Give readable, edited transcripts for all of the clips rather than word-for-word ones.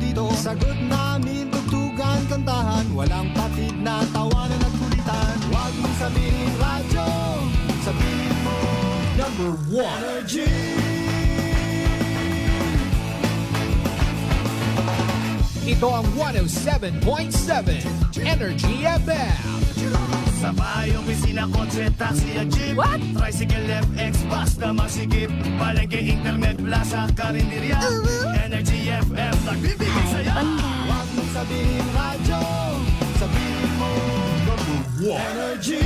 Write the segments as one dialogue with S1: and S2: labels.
S1: dito. Sagot namin, tugtugan, kantahan, walang patid na tawanan at kulitan. Huwag mong sabihin radyo, sabihin mo number 1 Energy.
S2: Ito ang 107.7 Energy FM.
S3: Sa bahay, opisina, kotse, taxi at jeep.
S4: What?
S3: Tricycle, FX, bus na masikip. Palengke, internet, plaza, karinderya. Energy FM, nagbibigay saya.
S1: Huwag mong sabihin radyo, sabihin mo number 1 Energy.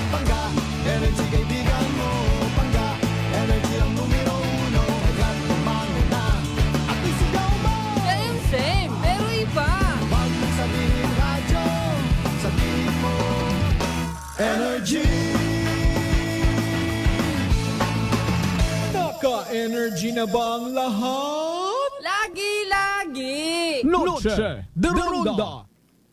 S1: Pangga, energy kaibigan mo. Pangga, energy ang numero 1. Agad tumano na at isigaw mo.
S4: Same, pero iba.
S1: Huwag mong sabihin radyo, sabihin mo energy.
S2: Naka-energy na ba ang lahat?
S4: Lagi-lagi.
S2: Noche de Ronda.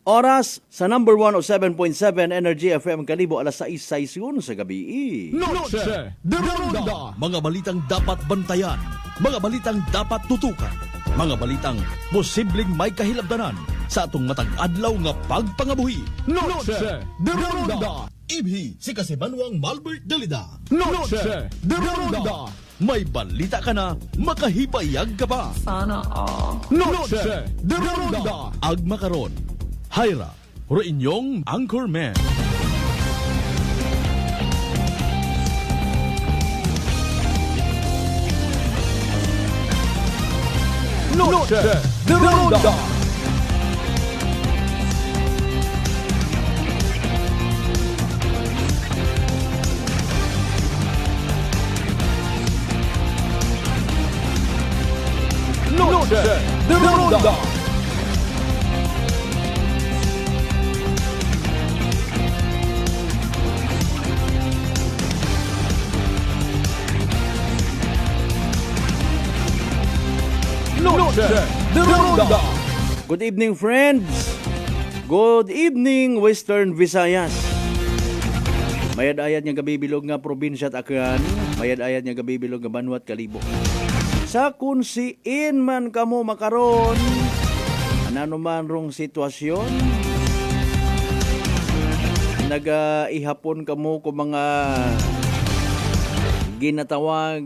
S5: Oras sa number 107.7 Energy FM Kalibo, alas 6:06 sa gabi.
S2: Noche de Ronda.
S6: Mga balitang dapat bantayan, mga balitang dapat tutukan, mga balitang posibleng may kahilabdanan sa atong matag adlaw nga pagpangabuhi.
S2: Noche de Ronda.
S6: Ibhi si Kasibanwang Malbert Dalida.
S2: Noche de Ronda.
S6: May balita ka na, makahibayag ka pa.
S2: Noche de Ronda.
S6: Agma karon, Hyra, ro inyong Anchorman.
S2: Noche de Ronda. Noche de Ronda. Noche de Ronda.
S5: Good evening, friends. Good evening, Western Visayas. Mayad-ayad nga gabibilog nga probinsya at Aklan. Mayad-ayad nga gabibilog nga Banwat Kalibo. Sa kunsiin man kamo makaron, ano man rong sitwasyon, nag-ihapon kamo ko mga ginatawag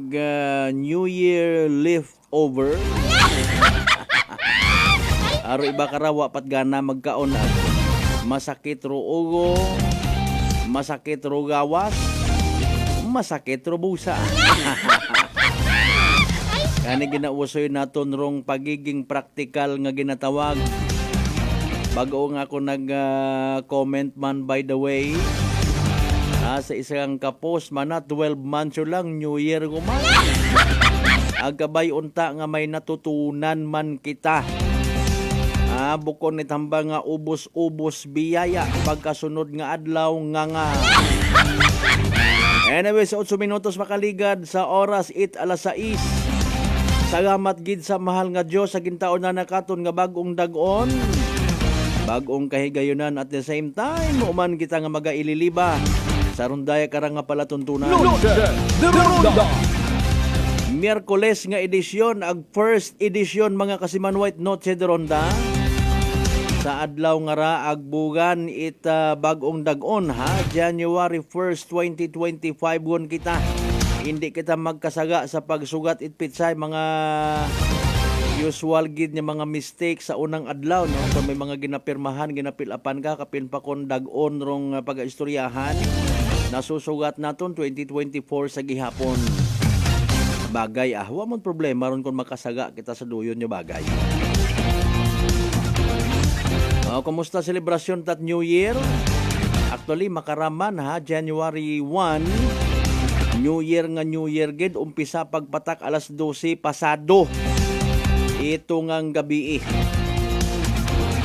S5: New Year leftover. Aro iba karawa pat gana magkaon at masakit ro ugo, masakit ro gawas, masakit ro busa. Kani ginausoy naton rong pagiging praktikal nga ginatawag. Bago nga ako nag-comment man by the way, sa isang kapos man na 12 months lang New Year guman. Agabay unta nga may natutunan man kita. Bukon ni tamba nga ubos-ubos biyaya pagkasunod nga adlaw nga. Anyway, sa 8 minutos makaligad sa oras 8 alas 6. Salamat gid sa mahal nga Dios sa gintaon na nakaton nga bagong dag-on. Bagong kahigayunan at the same time, uman kita nga magaililiba sa rundaya karang nga palatuntunan.
S2: Noche de Ronda.
S5: Miyerkules nga edisyon, ag first edition mga kasimanwait Noche de Ronda. Sa adlaw nga ra agbugan bagong dag-on ha, January 1st, 2025 gon kita. Hindi kita magkasaga sa pagsugat itpitsay mga usual gid nga mga mistake sa unang adlaw no. Kung may mga ginapirmahan, ginapilapan ka kapin pa kon dag-on rong pag-istoryahan. Nasusugat naton 2024 sa gihapon. Bagay wa man problema ron kung makasaga kita sa duyon nga bagay. Kumusta selebrasyon tat New Year? Actually makaraman ha, January 1 New Year nga New Year gid, umpisa pagpatak alas 12 pasado. Ito ngang gabi.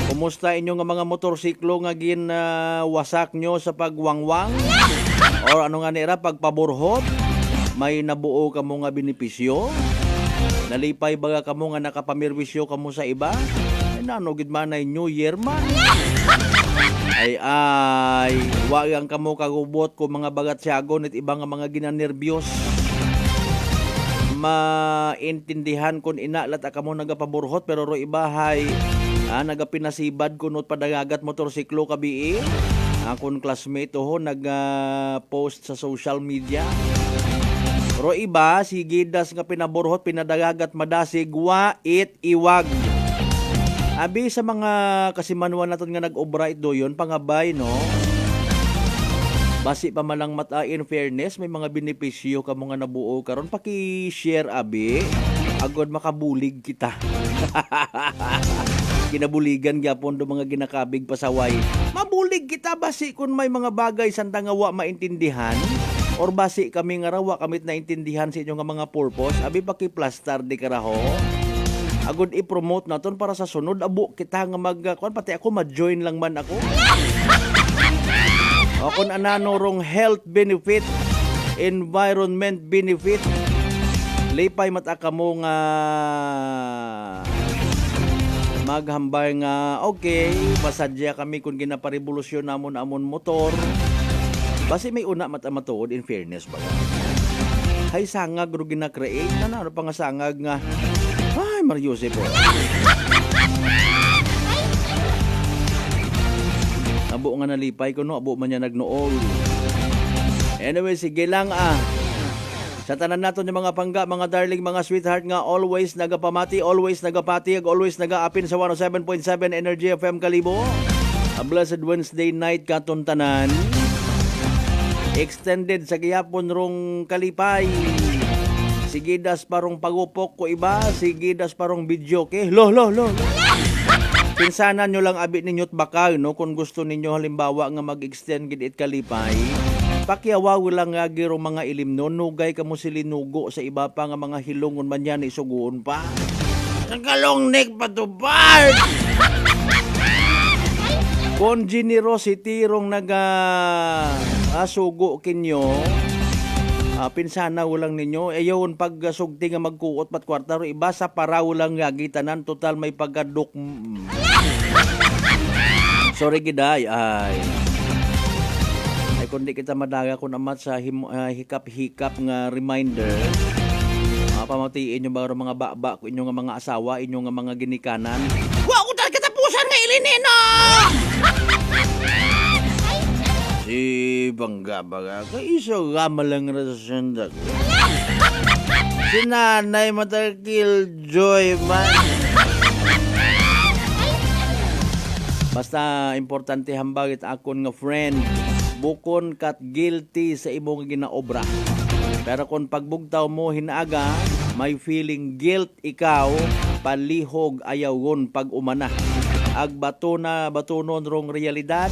S5: Kumusta inyo nga mga motorsiklo nga wasak nyo sa pagwangwang? Or ano nga nira pagpaburhot? May nabuo kamo nga benepisyo? Nalipay baga kamo nga nakapamirwisyo kamo sa iba? Nano gid man ay New Year man. Ay wag ang kamo kagubot ko mga bagat siagon at iba nga mga ginanerbyos. maintindihan kung inalat ka mo nagapaburhot pero ro ibahay nagapinasibad kunot padagagat motorsiklo kabii. Akon classmate ho nag-post sa social media. Ro iba si gidas nga pinaburhot pinadagagat madasig wait iwag. Abi sa mga kasimanwan naton nga nag-obra ito yun pangabay no. Basi pa malang mata in fairness may mga benepisyo ka mga nabuo karon paki-share abi agod makabulig kita. Ginabuligan gyapon do mga ginakabig pasaway. Mabulig kita basi kun may mga bagay sanda nga wa maintindihan or basi kami nga rawa kamit naintindihan sa inyo nga mga purpose abi paki-plaster di karaho. Agod i-promote naton para sa sunod abo kita nga mag pati ako ma-join lang man ako. O kung anano rong health benefit, environment benefit, lipay mataka mo nga maghambay nga okay, masadya kami kung ginaparevolusyon namon amon motor. Basi may una matuod in fairness ba? Hay sangag ro gina-create na ano pa nga sangag nga. Ay, Mariose po. Abo nga nalipay ko no, abo man niya nagnool. Anyway, sige lang Sa tanan naton yung mga pangga, mga darling, mga sweetheart nga always nagapamati, always nagapatig, always nagaapin sa 107.7 Energy FM Kalibo. A blessed Wednesday night katon tanan. Extended sa gihapon rong kalipay. Sigidas parong pagupok ko iba, sigidas parong video ke. Lo. Pinsanan nyo lang abi ninyo't baka no kung gusto ninyo halimbawa nga mag-extend gid it kalipay. Pakiawaw lang nga giro mga ilim no nugay kamo silinugo sa iba pa nga mga hilongon man yan isuguon pa. Ang kalong neck patupad. Kon generosity rong asugo kinyo. Pinsana ulang ninyo ayon pag sugti nga magkuot pat kwarta ro iba sa para ulang gagitanan total may paggadok. Sorry giday ay kundi kita madaga kun amat sa hikap-hikap nga reminder. Pamatiin nyo ba mga baba ko inyo nga mga asawa, inyo nga mga ginikanan. Wa ko tal katapusan nga ilinino. Si Bangga kay iso gamalang rasyon dag. Si Nanay Matarkil Joy man. Basta importante hambagit akon nga friend. Bukon kat guilty sa imong ginaobra. Pero kung pagbugtaw mo hinaaga, may feeling guilt ikaw, palihog ayawon pag umana. Ag batunon rong realidad,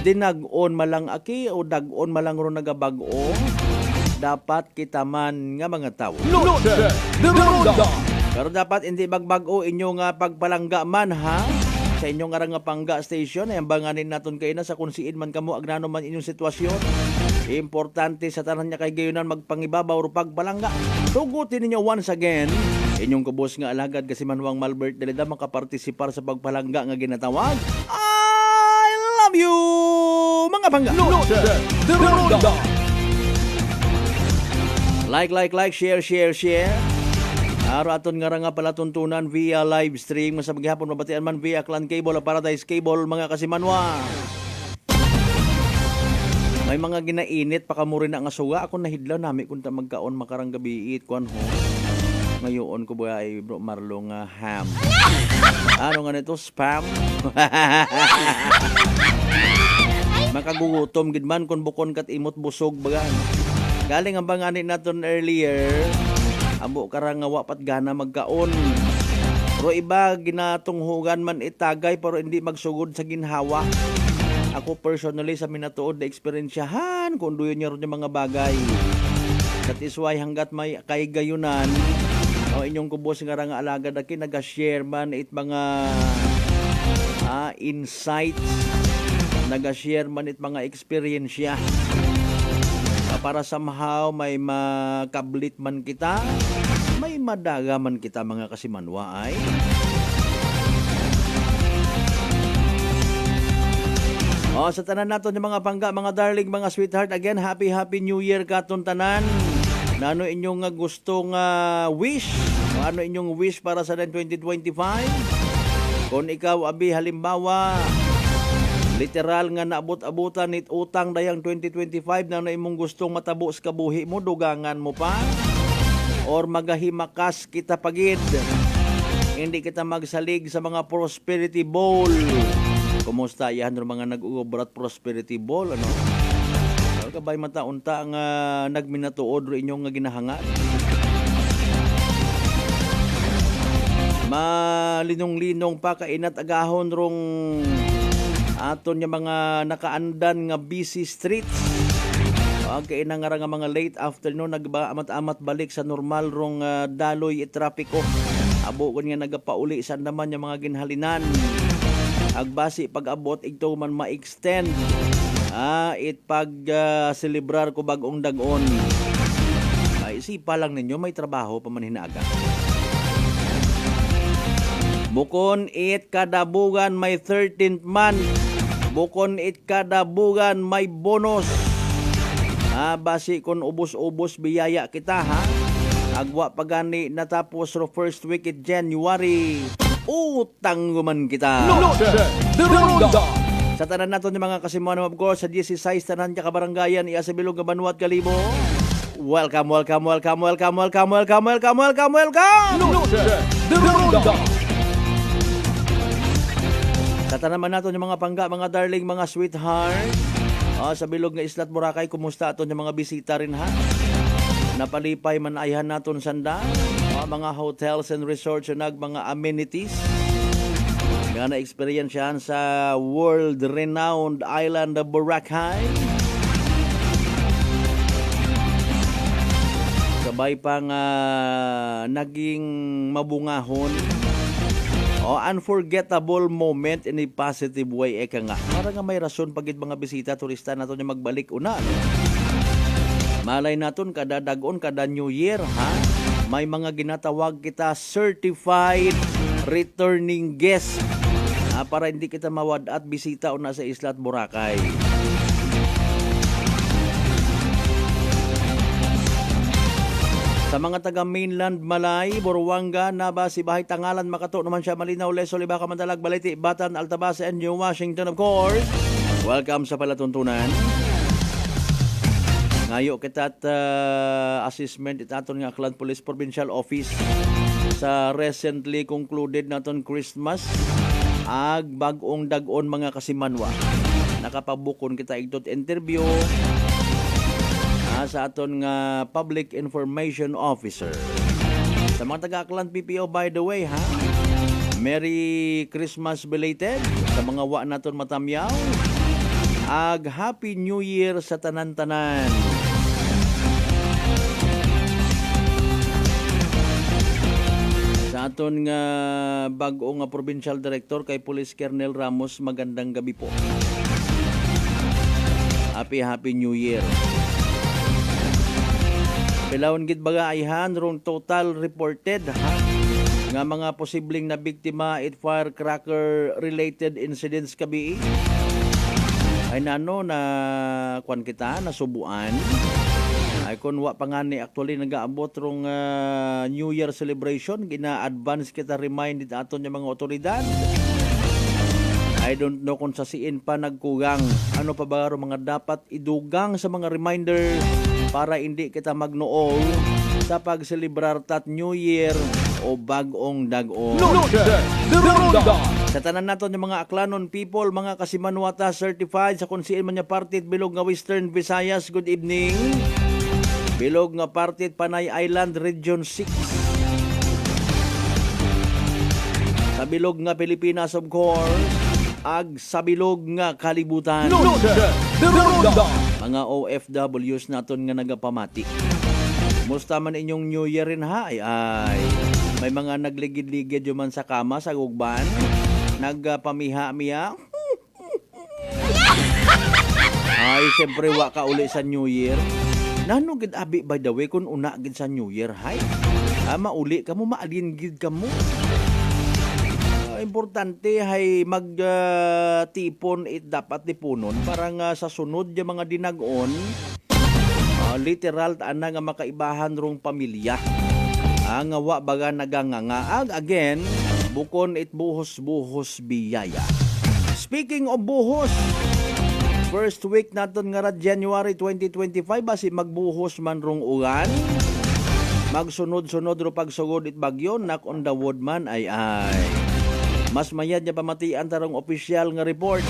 S5: dinag-on malang aki o dag-on malang ro nagabag-o, dapat kita man nga mga tao.
S2: Noche de Ronda.
S5: Pero dapat hindi bagbag-o inyo nga pagpalangga man ha. Sa inyong arang nga pangga station ay ambanganin naton kay na sa kung siin man kamo agnano man inyong sitwasyon. Importante sa tanan niya kay gayunan magpangibabaw o pagbalangga. Tugutin ninyo once again inyong kubos nga alagad kasi Manuang Malbert Dalida makapartisipar sa pagpalangga nga ginatawag. I love you mga pangga.
S2: Noche de Ronda.
S5: Like, share. Araw aton nga nga pala tuntunan via live stream sa maghapon mabatian man via Clan Cable o Paradise Cable mga kasimanwa. May mga ginainit pa kamo rin nga suga ako nahidlaw nami kun ta magkaon makarang gabi kuan ho. Ngayon ko ba ay bro Marlo nga ham. Ano nga nito spam? Makagugutom gid man kun bukon kat imot busog bagan. Galing ang banganin naton earlier. Amo karang nga wapat gana magkaon. Pero iba ginatunghugan man itagay pero hindi magsugod sa ginhawa. Ako personally sa minatuod na eksperyensyahan kung doon niya rin yung mga bagay. That is why hanggat may kay gayunan o inyong kubos nga nga alagad aki nag-share man it mga insights, nag-share man it mga eksperyensya. Para somehow may makablit man kita, may madaga man kita mga kasimanwa ay. Sa tanan nato ng mga pangga, mga darling, mga sweetheart, again, happy New Year katon tanan. Na ano inyong gustong wish? O ano inyong wish para sa 2025? Kung ikaw, abi, halimbawa, literal nga naabot-abutan it utang dayang 2025 na imong gustong matabo sa kabuhi mo, dugangan mo pa? Or magahimakas kita pagid? Hindi kita magsalig sa mga prosperity bowl. Kumusta yan mga nag-uubrat prosperity bowl, ano? Kabay mataunta nga nagminatuod ro inyong nga ginahangat. Malinong-linong pa kainat agahon rong aton nga mga nakaandan nga busy streets. Kainangara nga mga late afternoon nagba-amat-amat balik sa normal rong daloy trapiko. Abo kun nga nagapauli sa naman yung mga ginhalinan. Agbasi pag-abot ito man ma-extend. It pag celebrar ko bagong dagon. Isipa lang ninyo may trabaho pa man hinaaga. Bukon it kadabugan may 13th month. Bukon it kadabugan may bonus. Basi kun ubos-ubos biyaya kita ha. Agwa pagani natapos ro first week in January. Utang guman kita.
S2: Noche de Ronda.
S5: Sa tanan nato ni mga kasimuan of course sa 16 tanan ka kabarangayan iya sa Bilog nga Banuat Kalibo. Welcome.
S2: Noche de Ronda.
S5: Sa tanan man nato ni mga pangga, mga darling, mga sweetheart. Sa Bilog nga Islat Boracay, kumusta ato ni mga bisita rin ha? Napalipay man ayhan naton sanda. Mga hotels and resorts and mga amenities. Nga na-experience yan sa world-renowned island of Boracay. Sabay pang naging mabungahon o unforgettable moment in a positive way. Eka nga, para nga may rason pagid mga bisita, turista nato niya magbalik una. No? Malay naton kada dagon, kada New Year, ha? May mga ginatawag kita certified returning guest. Para hindi kita mawad at bisita una sa Isla at Boracay. Sa mga taga mainland Malay, Boruanga, Naba, Sibahay, Tangalan, Makato naman siya, Malinaw, Leso, Libaca, Mandalag, Baliti, Batan, Altabasa, and New Washington, of course. Welcome sa palatuntunan. Ngayo kita at assessment itaton nga Aklan Police Provincial Office sa recently concluded naton Christmas ag bagong dagon mga kasimanwa. Nakapabukon kita igtot interview sa aton nga Public Information Officer. Sa mga taga-Aklan PPO, by the way ha, Merry Christmas belated sa mga wa naton matamyaw. Ag Happy New Year sa tanan-tanan. Sa aton nga bag-o nga Provincial Director kay Police Colonel Ramos, magandang gabi po. Happy New Year. Pilawon gid baga ayhan rong total reported ha nga mga posibleng na biktima it firecracker related incidents kabi. Ay nano na kwan kita nasubuan. Ay kun wa pangani actually nagaabot rong New Year celebration, gina-advance kita reminded aton yung mga otoridad. I don't know kung sa siin pa nagkugang. Ano pa ba ro mga dapat idugang sa mga reminder para hindi kita magnool sa pagselebrar tat New Year o bagong dagon.
S2: Noche de Ronda.
S5: Sa tanan naton yung mga Aklanon people, mga kasimanwata certified sa kunsiin man niya partit Bilog nga Western Visayas, good evening. Bilog nga partit Panay Island Region 6. Sa Bilog nga Pilipinas of course, ag sa Bilog nga kalibutan.
S2: Noche de Ronda.
S5: Mga OFWs naton nga nagapamati. Musta man inyong New Year rin ha? Ay. May mga nagligid-ligid yung man sa kama, sa gugban. Nagpamiha-miha. Ay, siyempre wa ka uli sa New Year. Nano gid abi by the way kung una gid sa New Year, hay? Mauli ka mo, maalin gid ka mo. Importante hay tipon it dapat dipunon para nga sa sunod yung mga dinagon Literal ana nga makaibahan rong pamilya. Ang wa baga nagangangaag again, bukon it buhos-buhos biyaya. Speaking of buhos, first week naton nga January 2025 basi magbuhos man rong ulan. Magsunod-sunod ro pagsugod it bagyo knock on the wood man ay. Mas mayad niya pamatian tarong opisyal nga report.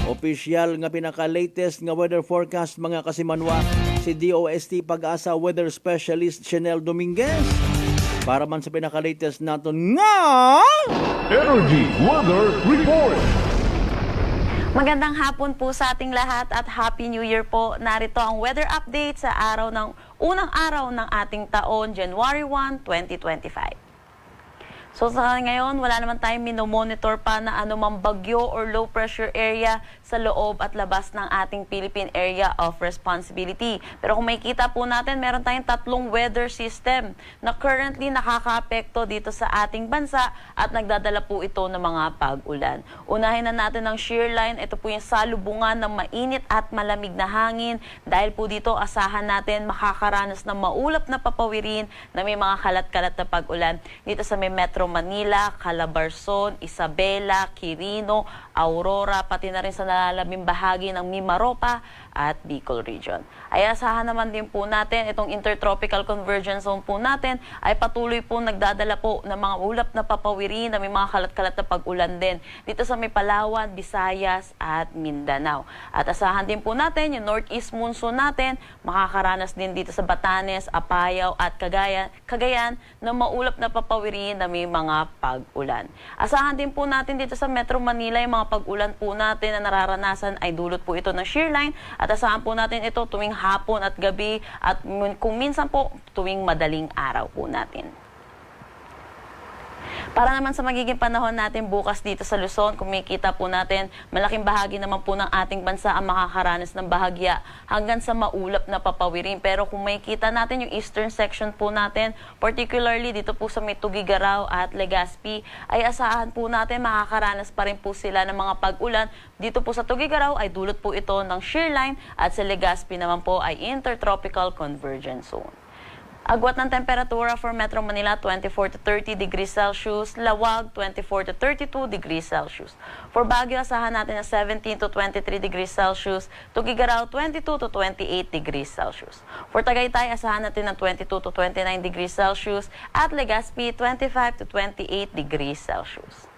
S5: Opisyal nga pinaka-latest nga weather forecast mga kasimanwa si DOST Pag-asa Weather Specialist Chanel Dominguez. Para man sa pinaka-latest naton nga
S2: Energy Weather Report.
S7: Magandang hapon po sa ating lahat at Happy New Year po. Narito ang weather update sa unang araw ng ating taon, January 1, 2025. So sa ngayon, wala naman tayong minomonitor pa na anumang bagyo or low pressure area sa loob at labas ng ating Philippine Area of Responsibility. Pero kung makikita po natin, meron tayong tatlong weather system na currently nakakaapekto dito sa ating bansa at nagdadala po ito ng mga pag-ulan. Unahin na natin ang shear line. Ito po yung salubungan ng mainit at malamig na hangin. Dahil po dito, asahan natin makakaranas ng maulap na papawirin na may mga kalat-kalat na pag-ulan dito sa may Metro Manila, Calabarzon, Isabela, Quirino, Aurora, pati na rin sa nalalaming bahagi ng Mimaropa at Bicol Region. Ay asahan naman din po natin itong intertropical convergence zone po natin ay patuloy po nagdadala po ng mga ulap na papawirin na may mga kalat-kalat na pag-ulan din dito sa may Palawan, Visayas at Mindanao. At asahan din po natin yung northeast monsoon natin makakaranas din dito sa Batanes, Apayao at Cagayan na maulap na papawirin na may mga pag-ulan. Asahan din po natin dito sa Metro Manila yung mga pag-ulan po natin na nararanasan ay dulot po ito ng shear line at asahan po natin ito tuwing hapon at gabi at kung minsan po tuwing madaling araw po natin. Para naman sa magiging panahon natin bukas dito sa Luzon, kung makikita po natin, malaking bahagi naman po ng ating bansa ang makakaranas ng bahagya hanggang sa maulap na papawirin. Pero kung makikita natin yung eastern section po natin, particularly dito po sa may Tugigaraw at Legazpi, ay asahan po natin makakaranas pa rin po sila ng mga pag-ulan. Dito po sa Tugigaraw ay dulot po ito ng shear line at sa Legazpi naman po ay intertropical convergence zone. Agwat ng temperatura for Metro Manila, 24 to 30 degrees Celsius. Lawag, 24 to 32 degrees Celsius. For Baguio, asahan natin na 17 to 23 degrees Celsius. Tugigaraw, 22 to 28 degrees Celsius. For Tagaytay, asahan natin na 22 to 29 degrees Celsius. At Legazpi, 25 to 28 degrees Celsius.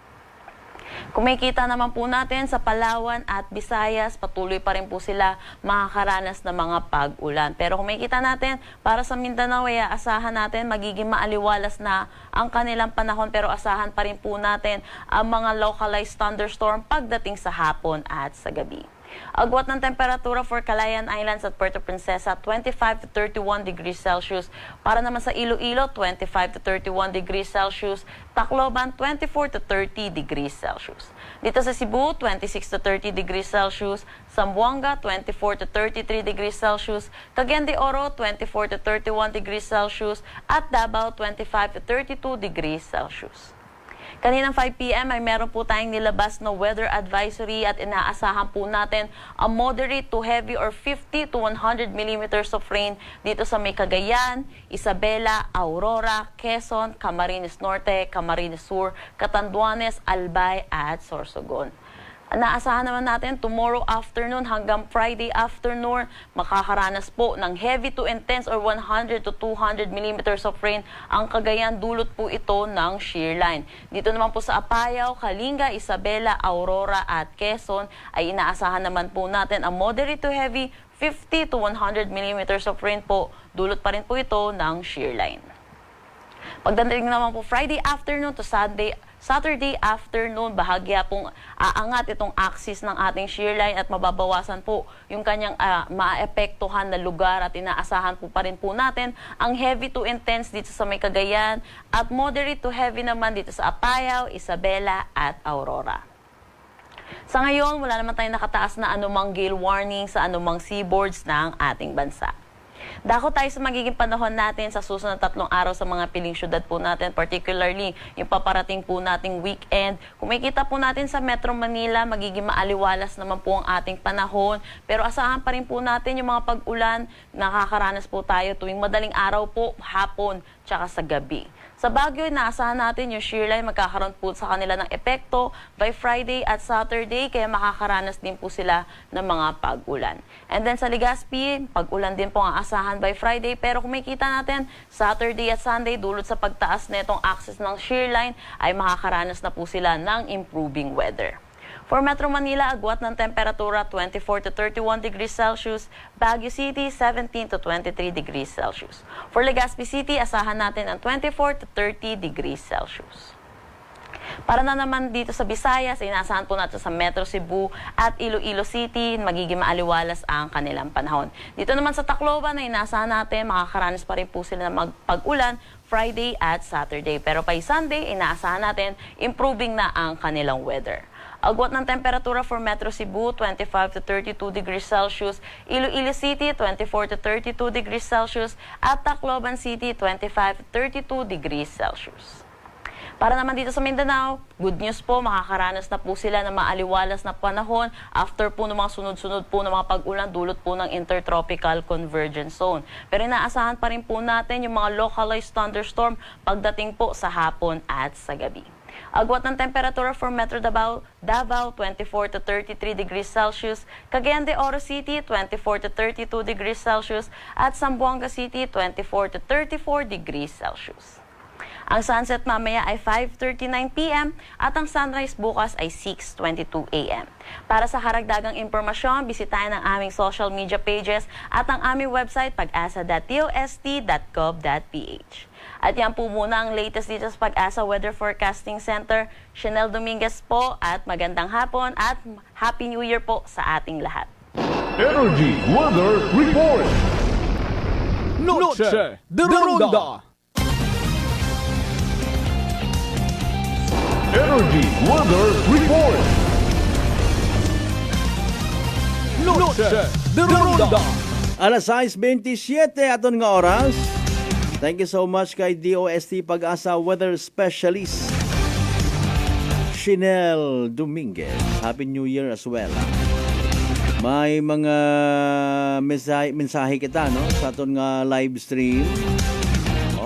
S7: Kung makikita naman po natin sa Palawan at Visayas, patuloy pa rin po sila makakaranas ng mga pag-ulan. Pero kung makikita natin, para sa Mindanao, asahan natin magiging maaliwalas na ang kanilang panahon pero asahan pa rin po natin ang mga localized thunderstorm pagdating sa hapon at sa gabi. Agwat ng temperatura for Calayan Islands at Puerto Princesa, 25 to 31 degrees Celsius. Para naman sa Iloilo, 25 to 31 degrees Celsius. Tacloban, 24 to 30 degrees Celsius. Dito sa Cebu, 26 to 30 degrees Celsius. Zamboanga, 24 to 33 degrees Celsius. Cagayan de Oro, 24 to 31 degrees Celsius. At Davao, 25 to 32 degrees Celsius. Kaninang 5 p.m. ay meron po tayong nilabas na weather advisory at inaasahan po natin a moderate to heavy or 50 to 100 millimeters of rain dito sa may Cagayan, Isabela, Aurora, Quezon, Camarines Norte, Camarines Sur, Catanduanes, Albay at Sorsogon. Naasahan naman natin tomorrow afternoon hanggang Friday afternoon makakaranas po ng heavy to intense or 100 to 200 millimeters of rain ang Cagayan, dulot po ito ng shear line. Dito naman po sa Apayao, Kalinga, Isabela, Aurora at Quezon ay inaasahan naman po natin ang moderate to heavy 50 to 100 millimeters of rain po, dulot pa rin po ito ng shear line. Pagdating naman po Friday afternoon to Saturday afternoon, bahagya pong aangat itong axis ng ating shear line at mababawasan po yung kanyang maapektuhan na lugar at inaasahan po pa rin po natin ang heavy to intense dito sa may Cagayan at moderate to heavy naman dito sa Apayao, Isabela at Aurora. Sa ngayon, wala naman tayong nakataas na anumang gale warning sa anumang seaboards ng ating bansa. Dako tayo sa magiging panahon natin sa susunod 3 araw sa mga piling syudad po natin, particularly yung paparating po nating weekend. Kung makikita po natin sa Metro Manila, magiging maaliwalas naman po ang ating panahon. Pero asahan pa rin po natin yung mga pag-ulan, nakakaranas po tayo tuwing madaling araw po, hapon, tsaka sa gabi. Sa Baguio, inaasahan natin yung shear line magkakaroon po sa kanila ng epekto by Friday at Saturday, kaya makakaranas din po sila ng mga pag-ulan. And then sa Legazpi, pag-ulan din po ang aasahan by Friday, pero kung makikita natin, Saturday at Sunday, dulot sa pagtaas nitong axis ng shear line, ay makakaranas na po sila ng improving weather. For Metro Manila, agwat ng temperatura 24 to 31 degrees Celsius, Baguio City 17 to 23 degrees Celsius. For Legazpi City, asahan natin ang 24 to 30 degrees Celsius. Para na naman dito sa Visayas, inaasahan po natin sa Metro Cebu at Iloilo City, magiging maaliwalas ang kanilang panahon. Dito naman sa Tacloban, na inaasahan natin, makakaranas pa rin po sila ng pag-ulan Friday at Saturday. Pero by Sunday, inaasahan natin, improving na ang kanilang weather. Agwat ng temperatura for Metro Cebu, 25 to 32 degrees Celsius, Iloilo City, 24 to 32 degrees Celsius, at Tacloban City, 25 to 32 degrees Celsius. Para naman dito sa Mindanao, good news po, makakaranas na po sila ng maaliwalas na panahon after po ng mga sunod-sunod po ng mga pag-ulan dulot po ng Intertropical Convergence Zone. Pero inaasahan pa rin po natin yung mga localized thunderstorm pagdating po sa hapon at sa gabi. Agwat ng temperatura for Metro Davao, 24 to 33 degrees Celsius, Cagayan de Oro City, 24 to 32 degrees Celsius, at Zamboanga City, 24 to 34 degrees Celsius. Ang sunset mamaya ay 5:39 p.m. at ang sunrise bukas ay 6:22 a.m. Para sa karagdagang impormasyon, bisitahin ang aming social media pages at ang aming website pag-asa.tost.gov.ph. At yan po muna ang latest dito sa Pag-asa Weather Forecasting Center. Chanel Dominguez po at magandang hapon at Happy New Year po sa ating lahat.
S2: Energy Weather Report.
S1: Noche de Ronda.
S2: Energy Weather Report.
S1: Noche de Ronda.
S5: Alas 6:27 aton nga oras. Thank you so much kay DOST Pag-asa Weather Specialist Chanel Dominguez. Happy New Year as well. May mga mensahe kita no sa aton nga live stream.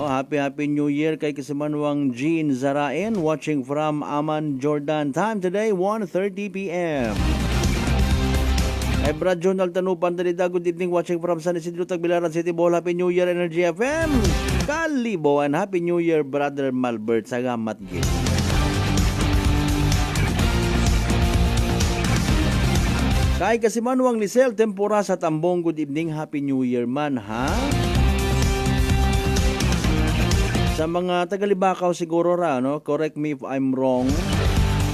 S5: Happy New Year kay Kasimanwang Jean Zarain watching from Amman, Jordan. Time today 1:30 p.m. Brad Jonal Tanupan, good evening watching from San Isidro, Tagbilaran City, Bohol. Happy New Year, Energy FM. Kaliboan, Happy New Year, Brother Malbert. Salamat, Gil. Kay Kasimanwang Lisel, Tempura sa Tambong, good evening, Happy New Year man, ha? Sa mga tagalibakaw siguro ra, no? Correct me if I'm wrong.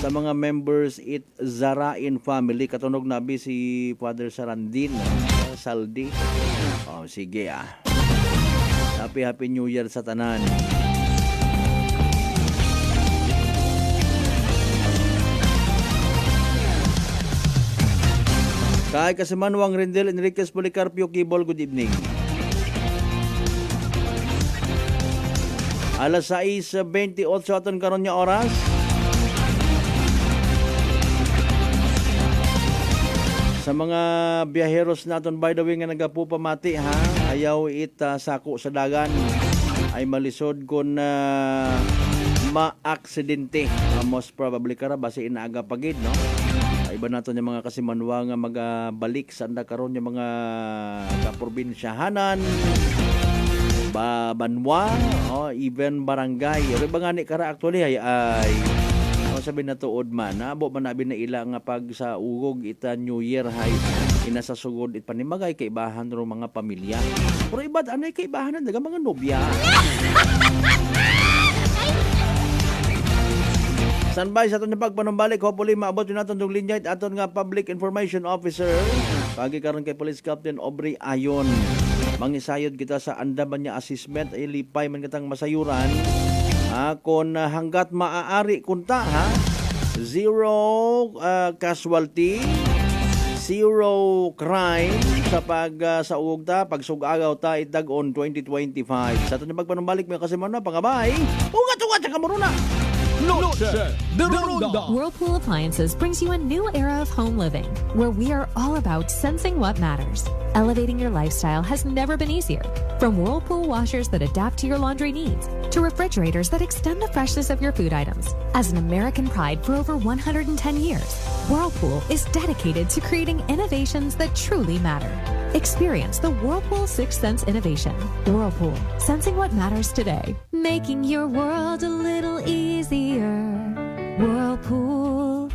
S5: Sa mga members it Zarain family, katunog nabi si Father Sarandin, Saldi. Sige Happy New Year sa tanan. Kay Kasimanwang Rendel Enriquez Policarpio Kibol, good evening. Alas 6:28 aton karon nga oras. Sa mga biyaheros naton, by the way, nga nagapupamati, ha? Ayaw sako sa dagan. Ay malisod kon ma-aksidente. Most probably kara basi inaaga pagid, no? Iba naton yung mga Kasimanwa nga magabalik sa anda karon yung mga kaprobinsyahanan, Banwa, even barangay. Pero ba nga ni kara actually ay sabi na tuod man, abo man nabi na ila nga pag sa ugog ita New Year hay inasasugod it panimagay kay ibahan ro mga pamilya. Pero iba anay kay ibahan daga mga nobya. Standby sa aton yung pagpanumbalik. Hopefully maabot yun natin itong linya at aton nga Public Information Officer. Pagi karon kay Police Captain Aubrey Ayon. Mangisayod kita sa andaman niya assessment ay lipay man kitang masayuran. Kung hanggat maaari kunta, ha? 0 casualty, zero crime sa saug ta, pagsugagaw ta itag on 2025. Sa ito na magpanumbalik mo kasi mo na, pangabay, ugat-ugat sa kamuruna.
S6: Noche de Ronda.
S8: Whirlpool Appliances brings you a new era of home living, where we are all about sensing what matters. Elevating your lifestyle has never been easier. From Whirlpool washers that adapt to your laundry needs, to refrigerators that extend the freshness of your food items. As an American pride for over 110 years, Whirlpool is dedicated to creating innovations that truly matter. Experience the Whirlpool Sixth Sense innovation. Whirlpool, sensing what matters today. Making your world a little easier. Whirlpool.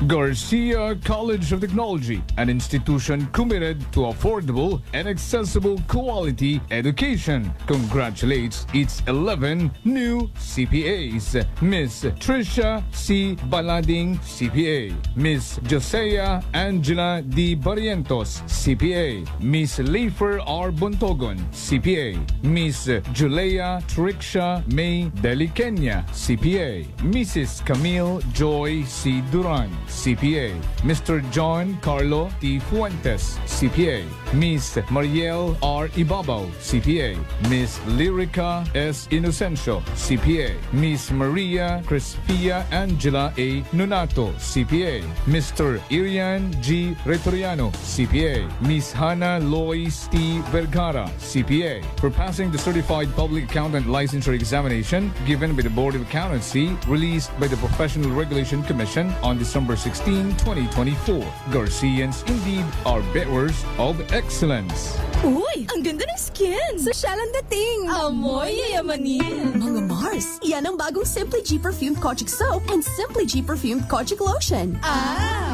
S2: Garcia College of Technology, an institution committed to affordable and accessible quality education, congratulates its 11 new CPAs. Miss Trisha C. Balading, CPA. Miss Josea Angela D. Barrientos, CPA. Miss Leifer R. Bontogon, CPA. Miss Julia Trixia May Delikenya, CPA. Mrs. Camille Joy C. Duran, CPA. Mr. John Carlo T. Fuentes, CPA. Miss Mariel R. Ibabaw, CPA. Miss Lyrica S. Inocencio, CPA. Miss Maria Crispia Angela A. Nonato, CPA. Mr. Irian G. Retoriano, CPA. Miss Hannah Lois T. Vergara, CPA. For passing the Certified Public Accountant Licensure Examination given by the Board of Accountancy, released by the Professional Regulation Commission on December 16, 2024. Garcians indeed are bearers of excellence.
S9: Uy, ang ganda ng skin! Sosyal ang dating!
S4: Amoy yayamanin.
S9: Mga Mars, yan ang bagong Simply G Perfumed Kojic Soap and Simply G Perfumed Kojic Lotion.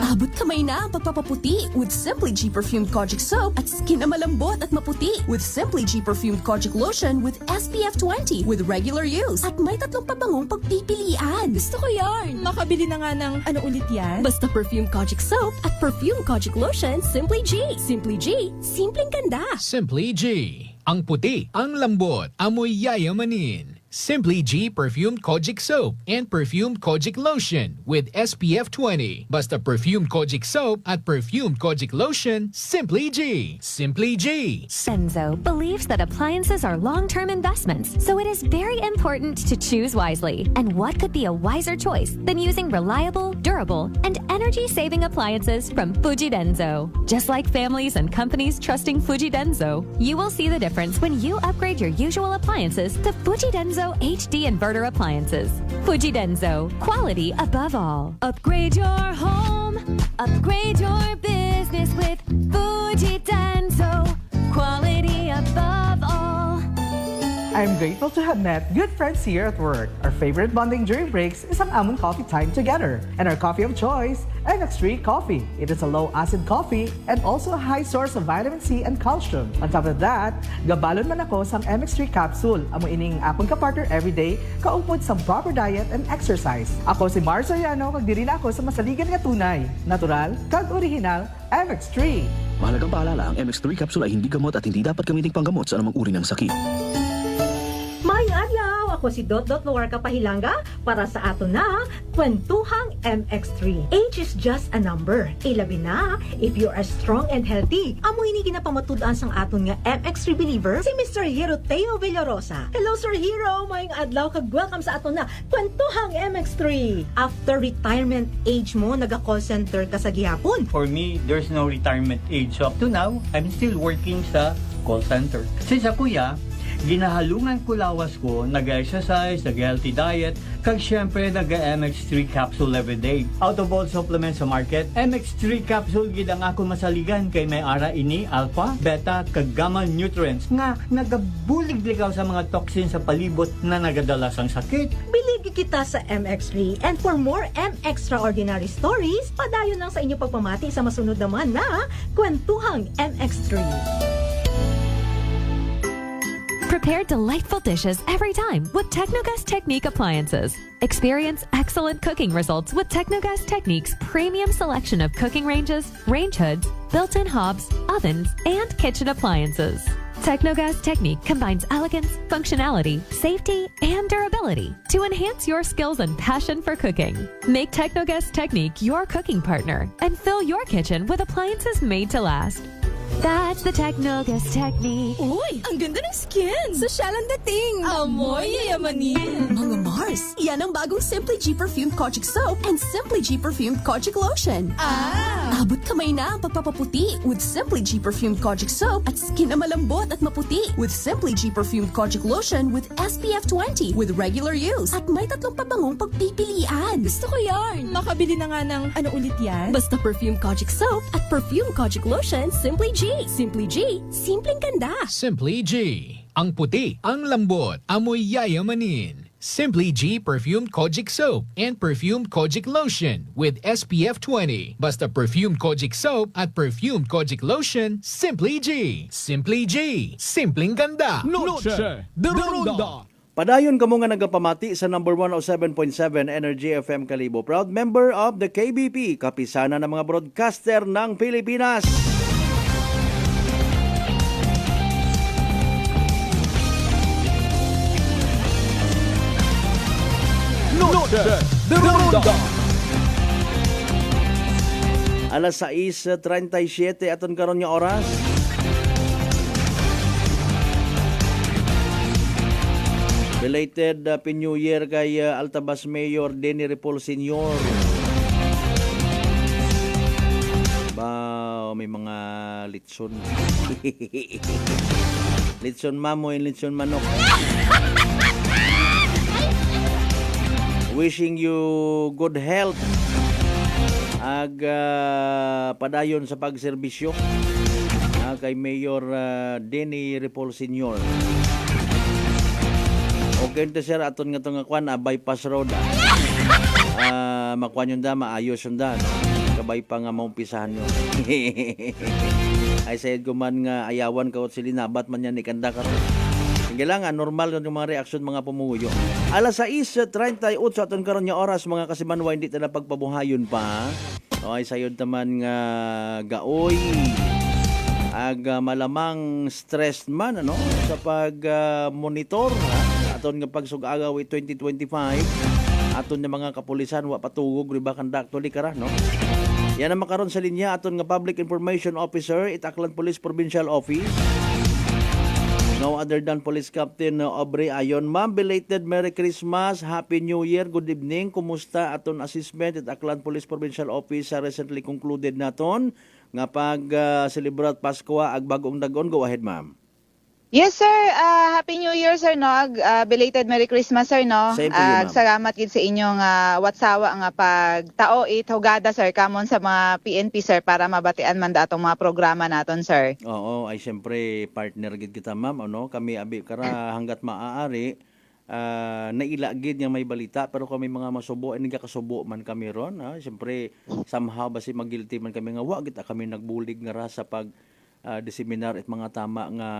S9: Abot kamay na ang pagpapaputi with Simply G Perfumed Kojic Soap at skin na malambot at maputi with Simply G Perfumed Kojic Lotion with SPF 20 with regular use. At may 3 pabangong pagpipilian. Gusto ko yarn!
S4: Makabili na nga ng ano ulit yan?
S9: Basta Perfumed Kojic Soap at Perfumed Kojic Lotion, Simply G. Simply G, simpleng ganda.
S10: Simply G. Ang puti, ang lambot, amoy yayamanin. Simply G Perfumed Kojic Soap and Perfumed Kojic Lotion with SPF 20. Basta Perfumed Kojic Soap at Perfumed Kojic Lotion, Simply G. Simply G.
S8: Denso believes that appliances are long-term investments, so it is very important to choose wisely. And what could be a wiser choice than using reliable, durable, and energy-saving appliances from Fuji Denso? Just like families and companies trusting Fuji Denso, you will see the difference when you upgrade your usual appliances to Fuji Denso HD Inverter Appliances. Fuji Denso, quality above all. Upgrade your home, upgrade your business with Fuji Denso, quality above all.
S11: I'm grateful to have met good friends here at work. Our favorite bonding during breaks is ang among coffee time together. And our coffee of choice, MX3 Coffee. It is a low-acid coffee and also a high source of vitamin C and calcium. On top of that, gabalon man ako sa MX3 capsule. Amo ining akong kapartner everyday, kaupod sa proper diet and exercise. Ako si Mars Soriano, kag diri na ako sa masaligan nga tunay, natural, kag original, MX3.
S12: Mahalagang paalala, ang MX3 capsule ay hindi gamot at hindi dapat gamiting panggamot sa anumang uri ng sakit.
S13: May adlaw! Ako si Dot Luarca Pahilanga para sa ato na Kwentuhang MX3. Age is just a number. Ilabi na, if you are strong and healthy. Amo ini ginapamatud-an sang aton nga MX3 believer, si Mr. Hero Teo Villarosa. Hello Sir Hero! Mayong adlaw kag welcome sa ato na Kwentuhang MX3. After retirement age mo, naga-call center ka sa gihapon.
S14: For me, there's no retirement age. Up to now, I'm still working sa call center. Since ako ginahalungan ko lawas ko, nag-exercise, nag-healthy diet, kag syempre nag-MX3 capsule everyday. Out of all supplements sa market, MX3 capsule gid ang ako masaligan kay may ara ini alpha, beta, kag gamma nutrients nga nagabulig ligaw sa mga toxins sa palibot na nagadala sang sakit.
S13: Biligi kita sa MX3 and for more extraordinary stories, padayon lang sa inyo pagpamati sa masunod naman na Kwentuhang MX3.
S8: Prepare delightful dishes every time with Technogas Technique appliances. Experience excellent cooking results with Technogas Technique's premium selection of cooking ranges, range hoods, built-in hobs, ovens, and kitchen appliances. Technogas Technique combines elegance, functionality, safety, and durability to enhance your skills and passion for cooking. Make Technogas Technique your cooking partner and fill your kitchen with appliances made to last. That's the Technogas Technique.
S4: Uy, ang ganda ng skin! Sosyal ang dating! Amoy yayamanin!
S9: Mga Mars, yan ang bagong Simply G Perfumed Kojic Soap and Simply G Perfumed Kojic Lotion. Abot kamay na ang pagpapaputi with Simply G Perfumed Kojic Soap at skin na malambot at maputi with Simply G Perfumed Kojic Lotion with SPF 20 with regular use. At may 3 pabangong pagpipilian.
S4: Gusto ko yarn! Makabili na nga ng ano ulit yan?
S9: Basta Perfumed Kojic Soap at Perfumed Kojic Lotion, Simply G. Simply G, simpleng ganda.
S10: Simply G. Ang puti, ang lambot, amoy yayamanin. Simply G Perfumed Kojic Soap and Perfumed Kojic Lotion with SPF 20. Basta Perfumed Kojic Soap at Perfumed Kojic Lotion, Simply G. Simply G. Simpleng ganda.
S2: Noche de Ronda.
S5: Padayon kamo nga nagapamati sa number 107.7 Energy FM Kalibo. Proud member of the KBP, kapisana ng mga broadcaster ng Pilipinas.
S2: Noche de Ronda.
S5: Alas 6:37 aton karon nga oras. Related Happy New Year kay Altabas Mayor Denny Repol Sr. Ba, may mga litson. Litson mamoy, litson manok. Wishing you good health. Padayon sa pagserbisyo kay Mayor Denny Repol Sr. Okay to sir, aton nga itong kwan, bypass road. Makuan yun da, maayos yun da. Kabay pa nga maumpisahan yun. Ay sayad ko man nga ayawan ka at silinabat man yan ikanda ka. Kailangan normal yung mga reaksyon mga pumuyo. Alas 6:38 aton karon nga oras mga kasimanwa hindi ta na pagpabuhayon pa. Okay, sayod naman nga gaoy. Malamang stressed man ano sa pag monitor aton nga pagsug-agaw 2025. Aton nga mga kapulisan wa patugog riba kandaktuli kara no. Yan ang makaron sa linya aton nga Public Information Officer Itaklan Police Provincial Office. No other than Police Captain Aubrey Ayon. Ma'am, belated Merry Christmas, Happy New Year, good evening. Kumusta aton assessment at Aklan Police Provincial Office sa recently concluded naton nga pag celebrate Pasko ag bagong dagon? Go ahead, ma'am.
S15: Yes, sir. Happy New Year, sir, no? Belated Merry Christmas, sir, no?
S5: Same to you, ma'am.
S15: Salamat gid sa inyong watsawa nga pagtao hugada, sir, kamon sa mga PNP, sir, para mabatian man datong mga programa naton, sir.
S5: Oo, ay siyempre partner gid kita, ma'am, ano? Kami abi kara hanggat maaari naila gid nga may balita pero kami mga masubo ani kasubo man kami ron, ha? Siyempre somehow basi magguilty man kami nga wa kita kami nagbulig nga ra sa pag diseminar at mga tama nga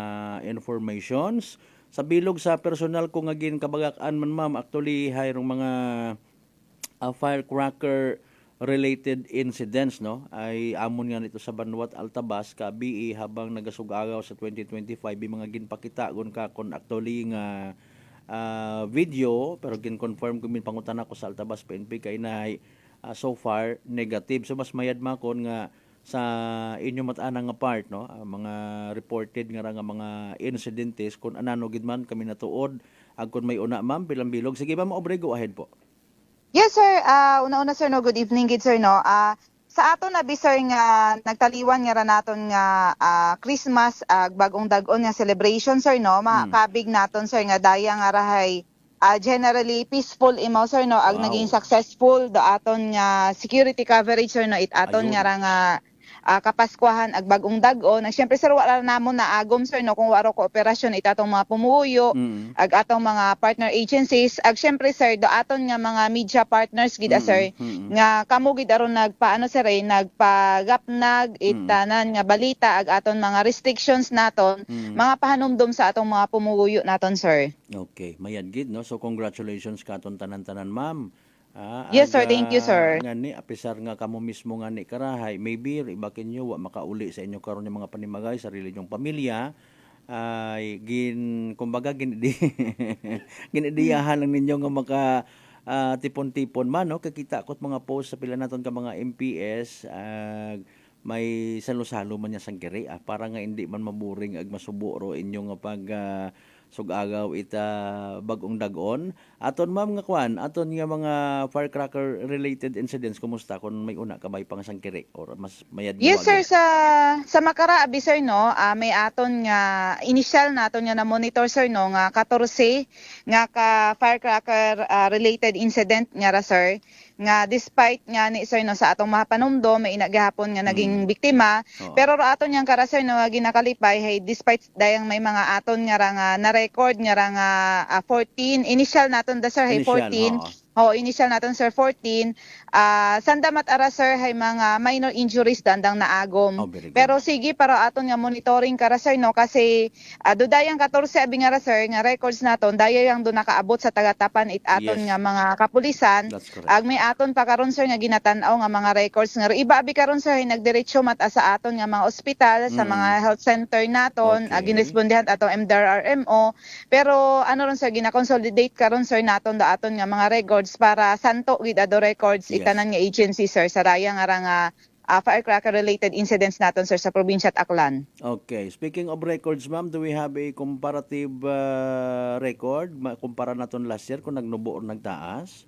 S5: informations. Sa bilog sa personal ko nga ginkabagaan man, ma'am, actually hayrong mga firecracker related incidents, no, ay amon nga nito sa Banwat Altabas kabi habang nagasug-agaw sa 2025 mga ginpakita gon ka kon actually nga video pero gin-confirm ko min pangutan ako sa Altabas PNP kay na so far negative. So mas mayad makon nga sa inyo mata-ana nga part, no, mga reported nga mga incidentes kung anano gid man kami natuod ag kun may una, ma'am, bilang bilog. Sige, ma'am, Aubrey, go ahead po.
S15: Yes, sir. Una-una, sir, no, good evening gid, sir, no. Sa aton na sir nga nagtaliwan nga ra naton nga Christmas bagong dag-on nga celebration, sir, no, makabig naton, sir, nga daya nga rahay generally peaceful imaw, sir, no, ag naging successful do aton nga security coverage, sir, no, it aton nga ra nga kapaskuhan ag bagong dag-on. Siyempre, sir, wala namon na agom, sir, no, kung waro kooperasyon itatong mga pumuyo ag atong mga partner agencies ag siyempre, sir, do aton nga mga media partners gid, sir, nga kamo gid aron nagpaano, sir, nagpagapnag itanan nga balita ag aton mga restrictions naton mga pahanumdum sa atong mga pumuyo naton, sir.
S5: Okay, mayad gid, no, so congratulations katon tanan-tanan, ma'am.
S15: Yes, sir. Thank you, sir.
S5: Ngani apisar nga kamo mismo nga ni karahay, maybe ibakin nyo wa makauli sa inyo karon nga mga panimagay sarili nyong pamilya. ay kumbaga ginidiyahan lang ninyo nga maka tipon-tipon man no kakita ko't mga post sa pila naton ka mga MPS may salo-salo man niya sang kiri para nga hindi man maburing ag masubo ro inyo nga pag sugagaw ita bagong dagon aton ma'am nga kwan aton nga mga firecracker related incidents kumusta kung may una ka bay pang sang kiri or mas mayad
S15: Yes sir, sa Makara abi sir no, may aton nga initial naton nga na monitor sir no nga 14 nga ka firecracker related incident nga ra sir nga despite nga ni sir no sa atong mapanumdo may inagahapon nga naging biktima pero ra aton yang kara sir no nga ginakalipay hay despite dayang may mga aton nga ra nga na record nga ra nga 14 initial naton da sir hay 14 initial naton sir 14. Sandamat ara sir hay mga minor injuries dandang naagom. Pero sige para aton nga monitoring kara sir no kasi dudayang 14 abi nga ra sir nga records naton dayang do nakaabot sa tagatapan it aton nga mga kapulisan. Ag may aton pa karon sir nga ginatan-aw nga mga records nga iba abi karon sir hay nagdiretso mata sa aton nga mga ospital sa mga health center naton ginrespondihan atong MDRRMO. Pero ano ron sir gina-consolidate karon sir naton da aton nga mga records para santo gid ado records itanan nga agency sir sa raya nga ra nga firecracker related incidents naton sir sa probinsya at Aklan.
S5: Okay, speaking of records ma'am, do we have a comparative record kumpara naton last year kung nagnubo or nagtaas?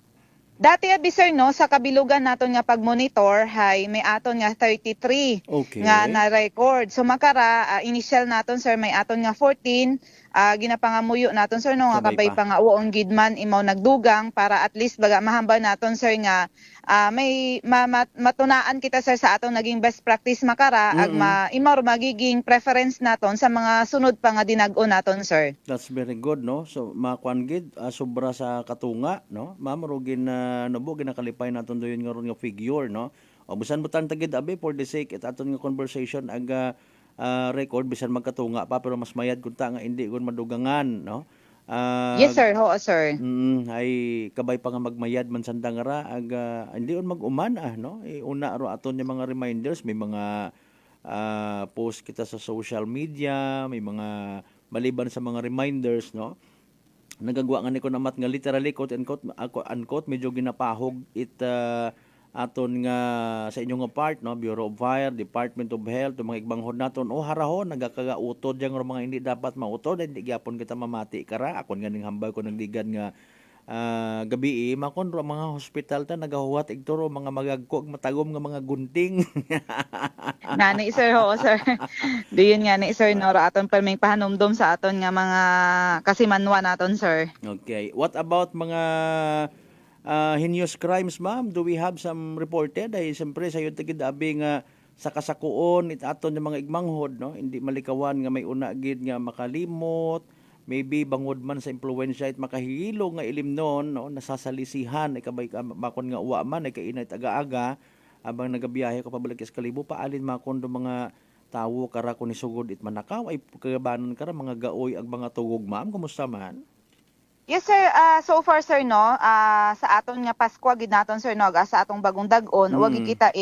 S15: Dati abi sir no sa kabilugan naton nga pagmonitor hay may aton nga 33 nga na record. So makara initial naton sir may aton nga 14 ginapangamuyo naton sir no nga kabay pa nga uong gidman imaw nagdugang para at least baga mahambal naton sir nga may matunaan kita sir sa atong naging best practice makara ag imaw magiging preference naton sa mga sunod pa nga dinag-o naton sir.
S5: That's very good no. So makuan gid sobra sa katunga no. Ma'am rugin nabo ginakalipay naton doyon nga ron nga figure no. O bisan butan tagid abi for the sake it aton nga conversation ag record bisan magkatunga pa pero mas mayad kunta nga hindi gon madugangan no.
S15: Yes sir, sir.
S5: Ay kabay pa nga magmayad man sandang ra ag hindi on mag-uman no. Una ro aton yung mga reminders may mga post kita sa social media, may mga maliban sa mga reminders no. Nagagawa nga ni ko namat nga literally quote unquote medyo ginapahog aton nga sa inyong nga part no Bureau of Fire, Department of Health, mga igbanghod naton harahon nagakagautod yang mga hindi dapat mautod hindi gyapon kita mamati kara akon ganing hambal ko nagdigan nga gabi makon ro mga hospital ta nagahuwat igturo mga magagko matagom nga mga gunting.
S15: Nani sir sir. Diyon nga ni sir no ra aton pa may pahanumdom sa aton nga mga kasimanwa naton sir.
S5: Okay, what about mga heinous crimes ma'am? Do we have some reported? Ay siyempre sayo tagid abi nga sa kasakuon it aton yung mga igmanghod no hindi malikawan nga may una gid nga makalimot maybe bangod man sa impluwensya it makahilo nga ilim noon no nasasalisihan ay kabay makon nga uwa man ay kainay aga-aga abang nagabiyahe ka pabalik sa Kalibo paalin makon do mga tawo kara kun isugod it manakaw ay kagabanon kara mga gaoy ag mga tugog ma'am kumusta man?
S15: Yes sir, so far sir no, sa aton nga Pasko gid naton sir no, sa atong bagong dag-on, wag kita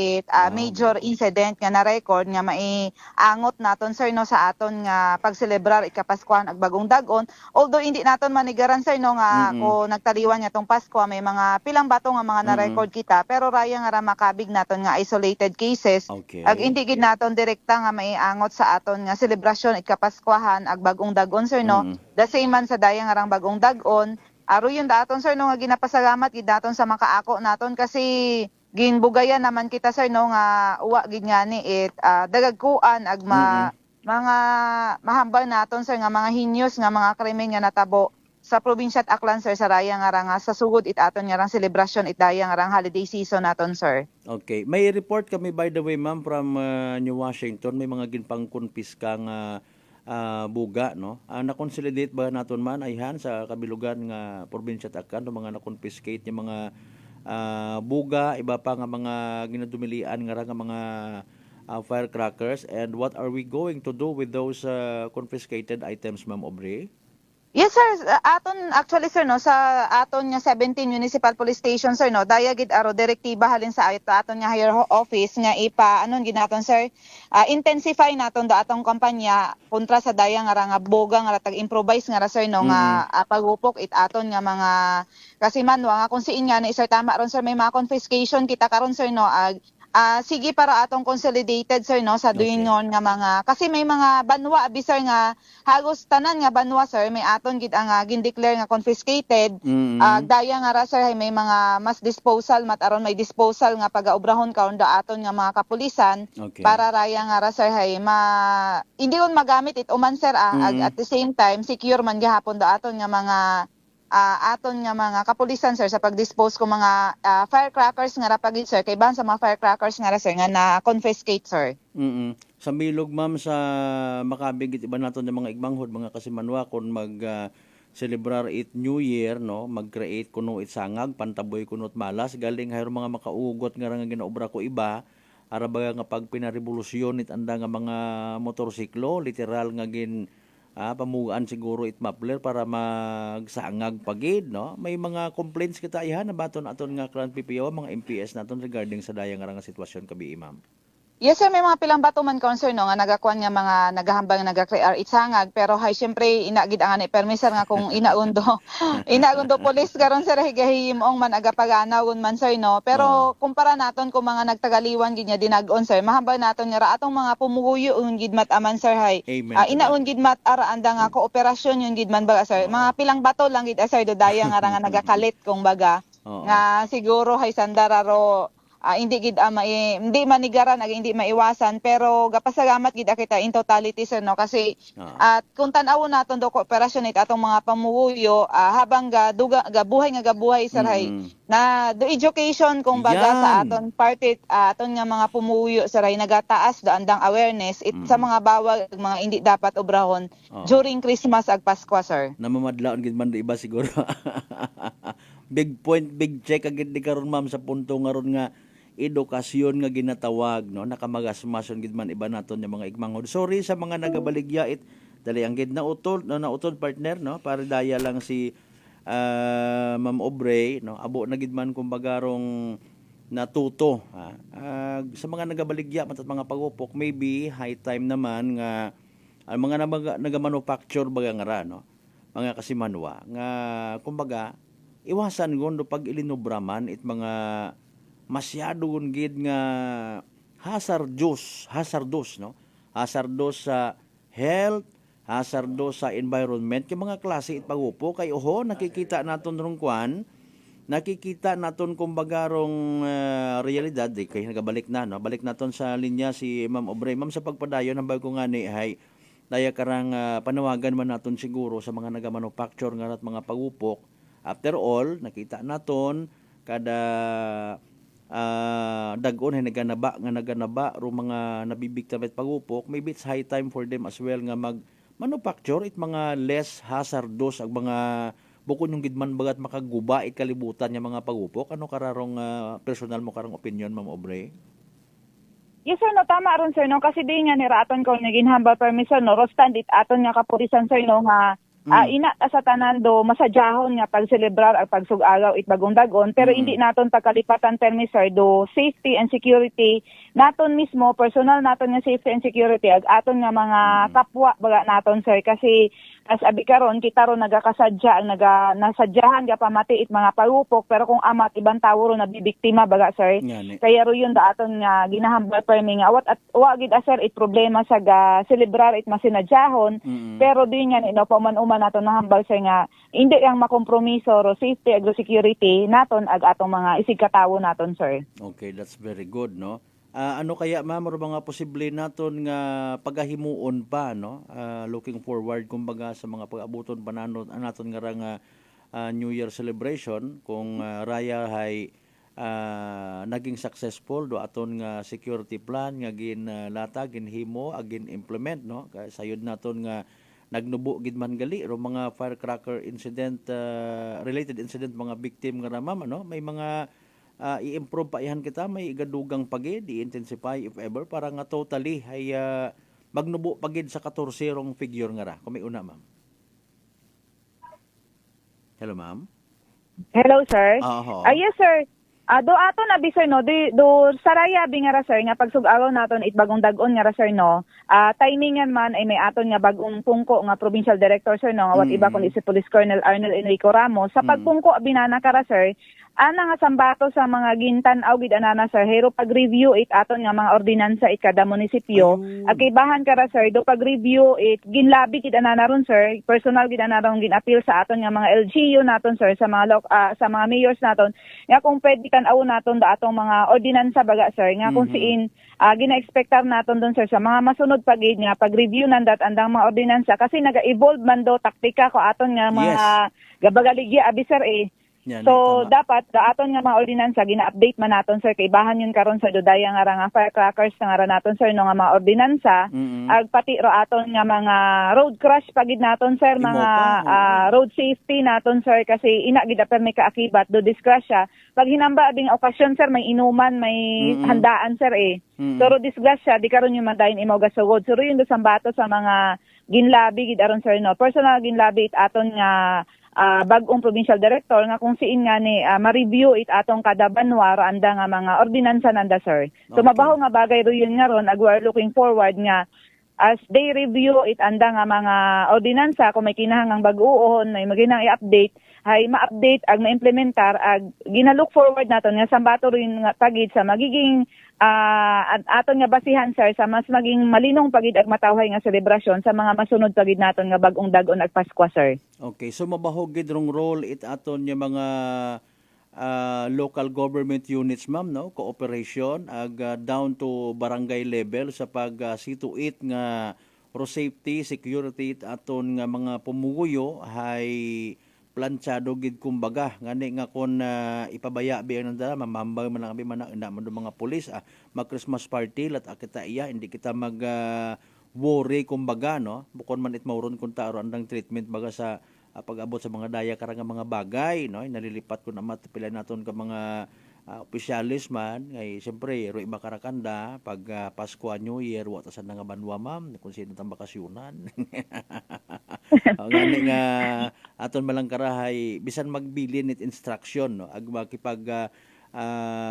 S15: major incident nga na record nga maiangot naton sir no sa aton nga pagselebrar ikapaskuhan ag bagong dag-on. Although hindi naton manigaran sir no nga ko nagtaliwan nga tong Pasko may mga pilang bato nga mga na record kita, pero raya nga ra makabig naton nga isolated cases. Ag hindi gid naton direkta nga maiangot sa aton nga selebrasyon ikapaskuhan ag bagong dag-on sir no. The same man sa dayang nga rang bagong dag-on. Aro yun daton sir no nga ginapasalamat gid daton sa makaako naton kasi ginbugayan naman kita sir no nga uwa gid nga ni dagagkuan ag mga mahambal naton sir nga mga hinyos nga mga krimen nga natabo sa probinsya at Aklan sir sa raya nga rang sa sugod it aton nga rang celebration it daya nga rang holiday season naton sir.
S5: Okay, may report kami by the way ma'am from New Washington may mga ginpangkonpiska nga buga no na-consolidate ba naton man ayhan sa kabilugan nga probinsya at Aklan mga na-confiscate yung mga buga iba pa nga mga ginadumilian nga mga firecrackers and what are we going to do with those confiscated items ma'am Aubrey?
S15: Yes sir, aton actually sir no sa aton nga 17 municipal police station sir no daya gid aro direktiba halin sa aton nga higher office nga ipa anon ginaton sir intensify naton da atong kampanya kontra sa daya nga boga nga tag improvise nga ra sir no nga pagupok it aton nga mga kasi manwa nga kung siin nga ni sir tama ron sir may mga confiscation kita karon sir no sige para atong consolidated sir no sa duingon nga mga kasi may mga banwa abi sir nga hagos tanan nga banwa sir may aton gid ang gin-declare nga confiscated daya nga ra sir hay may mga mas disposal mat aron may disposal nga pagaobrahon karon da aton nga mga kapulisan para raya nga ra sir hay hindi on magamit it uman sir at the same time secure man gihapon da aton nga mga aton nga mga kapulisan sir sa pag-dispose ko mga firecrackers nga ra pagid sir kay ban sa mga firecrackers nga ra sir nga na-confiscate sir.
S5: Sa milog ma'am sa makabigit iba naton ng mga igmanghod mga kasimanwa kon mag celebrar it New Year no mag-create kuno it sangag pantaboy kunot malas galing hayro mga makaugot nga ra nga ginaobra ko iba ara baga nga pag pinarevolusyon it anda nga mga motorsiklo literal nga gin pamugaan siguro it mapler para magsangag pagid no may mga complaints kita ihan na baton aton nga Crown PPO mga MPS naton regarding sa dayang nga sitwasyon kabi imam.
S15: Yes sir, may mga pilang bato man concern no nga nagakuan nga mga nagahambang nagakrear itsangag pero hay syempre inagid ang ani permiser nga kung inaundo police karon sir higahimong man agapaganawon man sir no pero kumpara naton kung mga nagtagaliwan gid nya dinag-on sir mahambang naton nga ra atong mga pumuguyo gid mat aman sir hay inaon gid mat ara anda nga kooperasyon yun gid man baga sir mga pilang bato lang gid sir dodaya nga ra nga nagakalit kung baga nga siguro hay sandararo hindi gid hindi manigaran hindi maiwasan pero gapasalamat gid kita in totality sir no kasi at kung tan-awon naton do kooperasyon it atong mga pamuyo habang gabuhay sir hay na do education kung baga sa aton party aton nga mga pumuyo sir hay nagataas do andang awareness sa mga bawal mga hindi dapat obrahon during Christmas ag Pasko sir.
S5: Namamadlaon gid man do iba siguro. Big point, big check agad di karon ma'am sa punto nga ron nga edukasyon nga ginatawag no nakamagasmason gid man iba naton yung mga igmanghod. Sorry sa mga nagabaligya dali ang gid nautol partner no para daya lang si Ma'am Obrey no abo na gid man kumbaga rong natuto sa mga nagabaligya matat mga pagupok maybe high time naman nga ang mga nagamanufacture baga nga ra no mga kasimanwa nga kumbaga iwasan gondo pag ilinobraman it mga masyado gid nga hazardous no hazardous sa health hazardous sa environment yung mga klase it pagupo kay nakikita naton rong nakikita naton kumbaga rong realidad kay nagabalik na no balik naton sa linya si Ma'am Obrey ma'am sa pagpadayon ng bago nga ni hay daya karang panawagan man naton siguro sa mga nagamanufacture nga at mga pagupok after all nakita naton kada dagon ay naganaba ro mga nabibiktima at pagupok maybe it's high time for them as well nga manufacture it mga less hazardous ag mga bukod yung gidman bagat makaguba it kalibutan nga mga pagupok ano kararong personal mo karang opinion Ma'am Obrey?
S15: Yes sir no tama ron sir no kasi di nga niraton ko naging hambal permission no rostand it aton nga kapulisan sir no nga ina sa tanan do masadyahon nga pag-celebrar ang pagsugagaw it bagong dagon pero hindi naton pagkalipatan permi sir do safety and security naton mismo personal naton nga safety and security ag aton nga mga kapwa baga naton sir kasi as abi karon kita ro nagakasadya ang nasadyahan ga pamati it mga pagupok pero kung amat ibang tawo ro nabibiktima baga sir kaya ro yun da aton nga ginahambal permi nga wa gid sir it problema sa ga celebrar it masinadyahon pero di nga no paman naton nahambal sir nga hindi ang makompromiso ro safety ag security naton ag atong mga isig katawo naton sir.
S5: Okay, that's very good no. Ano kaya ma'am or mga posible naton nga pagahimuon pa no looking forward kumbaga sa mga pag-abuton pa naton nga nga New Year celebration kung raya hay naging successful do aton nga security plan nga ginlatag ginhimo agin implement no sayod naton nga nagnubo gid man gali ro mga firecracker incident related incident mga victim nga ma'am no may mga i-improve pa ihan kita may igadugang pagid i-intensify if ever para nga totally ay magnubo pagid sa 14 figure nga ra kung may una ma'am. Hello, ma'am.
S16: Hello, sir.
S5: Oho.
S16: Yes, sir. Do ato na bi sir no, do saraya bi nga ra sir nga pagsug-araw naton it bagong dag-on nga ra sir no. Timingan man ay may aton nga bagong pungko nga provincial director sir no, nga wat iba kundi si Police Colonel Arnel Enrico Ramos. Sa pagpungko binana ka ra sir, ana nga sambato sa mga gintan-aw gid anana sir, hero pag-review it aton nga mga ordinansa it kada munisipyo. Akibahan ka ra sir, do pag-review it ginlabi gid anana ron sir, personal gid anana ron gin-appeal sa aton nga mga LGU naton sir, sa mga sa mga mayors naton nga kung pwede tan-aw naton da atong mga ordinansa baga sir nga kung siin gina-expectar naton don sir sa mga masunod pagid nga pag-review nandat andang mga ordinansa kasi naga-evolve man do taktika ko aton nga mga gabagaligya abi sir
S5: Yan,
S16: so
S5: tama.
S16: dapat da aton nga mga ordinansa gina-update man naton sir kay bahan yun karon sa dudaya nga ra nga firecrackers nga ra naton sir no nga mga ordinansa ag pati ro aton nga mga road crash pagid naton sir mga road safety naton sir kasi ina gid permi ka akibat do disgrasya pag hinamba abing okasyon sir may inuman may handaan sir so ro disgrasya di karon yung mandayon imo gasugod so ro yun do sambato sa mga ginlabi gid aron sir no personal ginlabi it aton nga bagong provincial director nga kung siin nga ni ma-review it atong kada banwa anda nga mga ordinansa nanda sir. So mabaho nga bagay ro yun nga ron ag we're looking forward nga as they review it anda nga mga ordinansa kung may kinahanglang bag-uon may maginang i-update hay ma-update ag ma-implementar ag gina-look forward naton nga sambato rin nga pagid sa magiging aton nga basihan sir sa mas maging malinong pagid ag matawhay nga selebrasyon sa mga masunod pagid naton nga bag-ong dag-on ag Pasko sir.
S5: Okay, so mabahog gid rong role it aton nga mga local government units ma'am no, cooperation ag down to barangay level sa pag situit nga road safety, security it aton nga mga pumuguyo hay planchado gid kumbaga ngani nga kon ipabaya bi ang nandala mamambag man kami man man do mga pulis mag Christmas party lat kita iya hindi kita mag worry kumbaga no bukod man it mauron kun ta andang treatment baga sa pag-abot sa mga daya karang mga bagay no nalilipat ko na matpila naton ka mga opisyalis man ngay siyempre ro iba karakanda pag Pasko New Year wa ta sa nga banwa ma'am kung sino tang bakasyonan ngani nga aton malang karahay bisan magbilin it instruction no ag makipag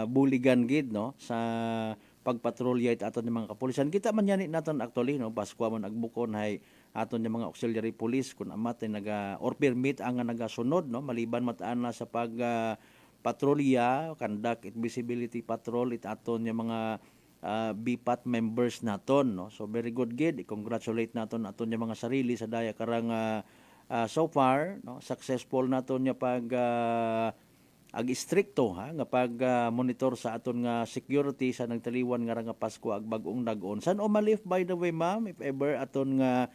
S5: buligan gid no sa pagpatrolya it aton ng mga kapulisan kita man yan naton actually no Pasko man agbukon hay aton yung mga auxiliary police kun amat ay or permit ang nagasunod no maliban mataan na sa pag patrolya conduct it visibility patrol it aton yung mga BPAT members naton no so very good gid congratulate naton aton yung mga sarili sa daya karang so far no successful naton yung pag ag stricto nga pag monitor sa aton nga security sa nagtaliwan nga nga Pasko ag bag-ong dag-on san o malif by the way ma'am if ever aton nga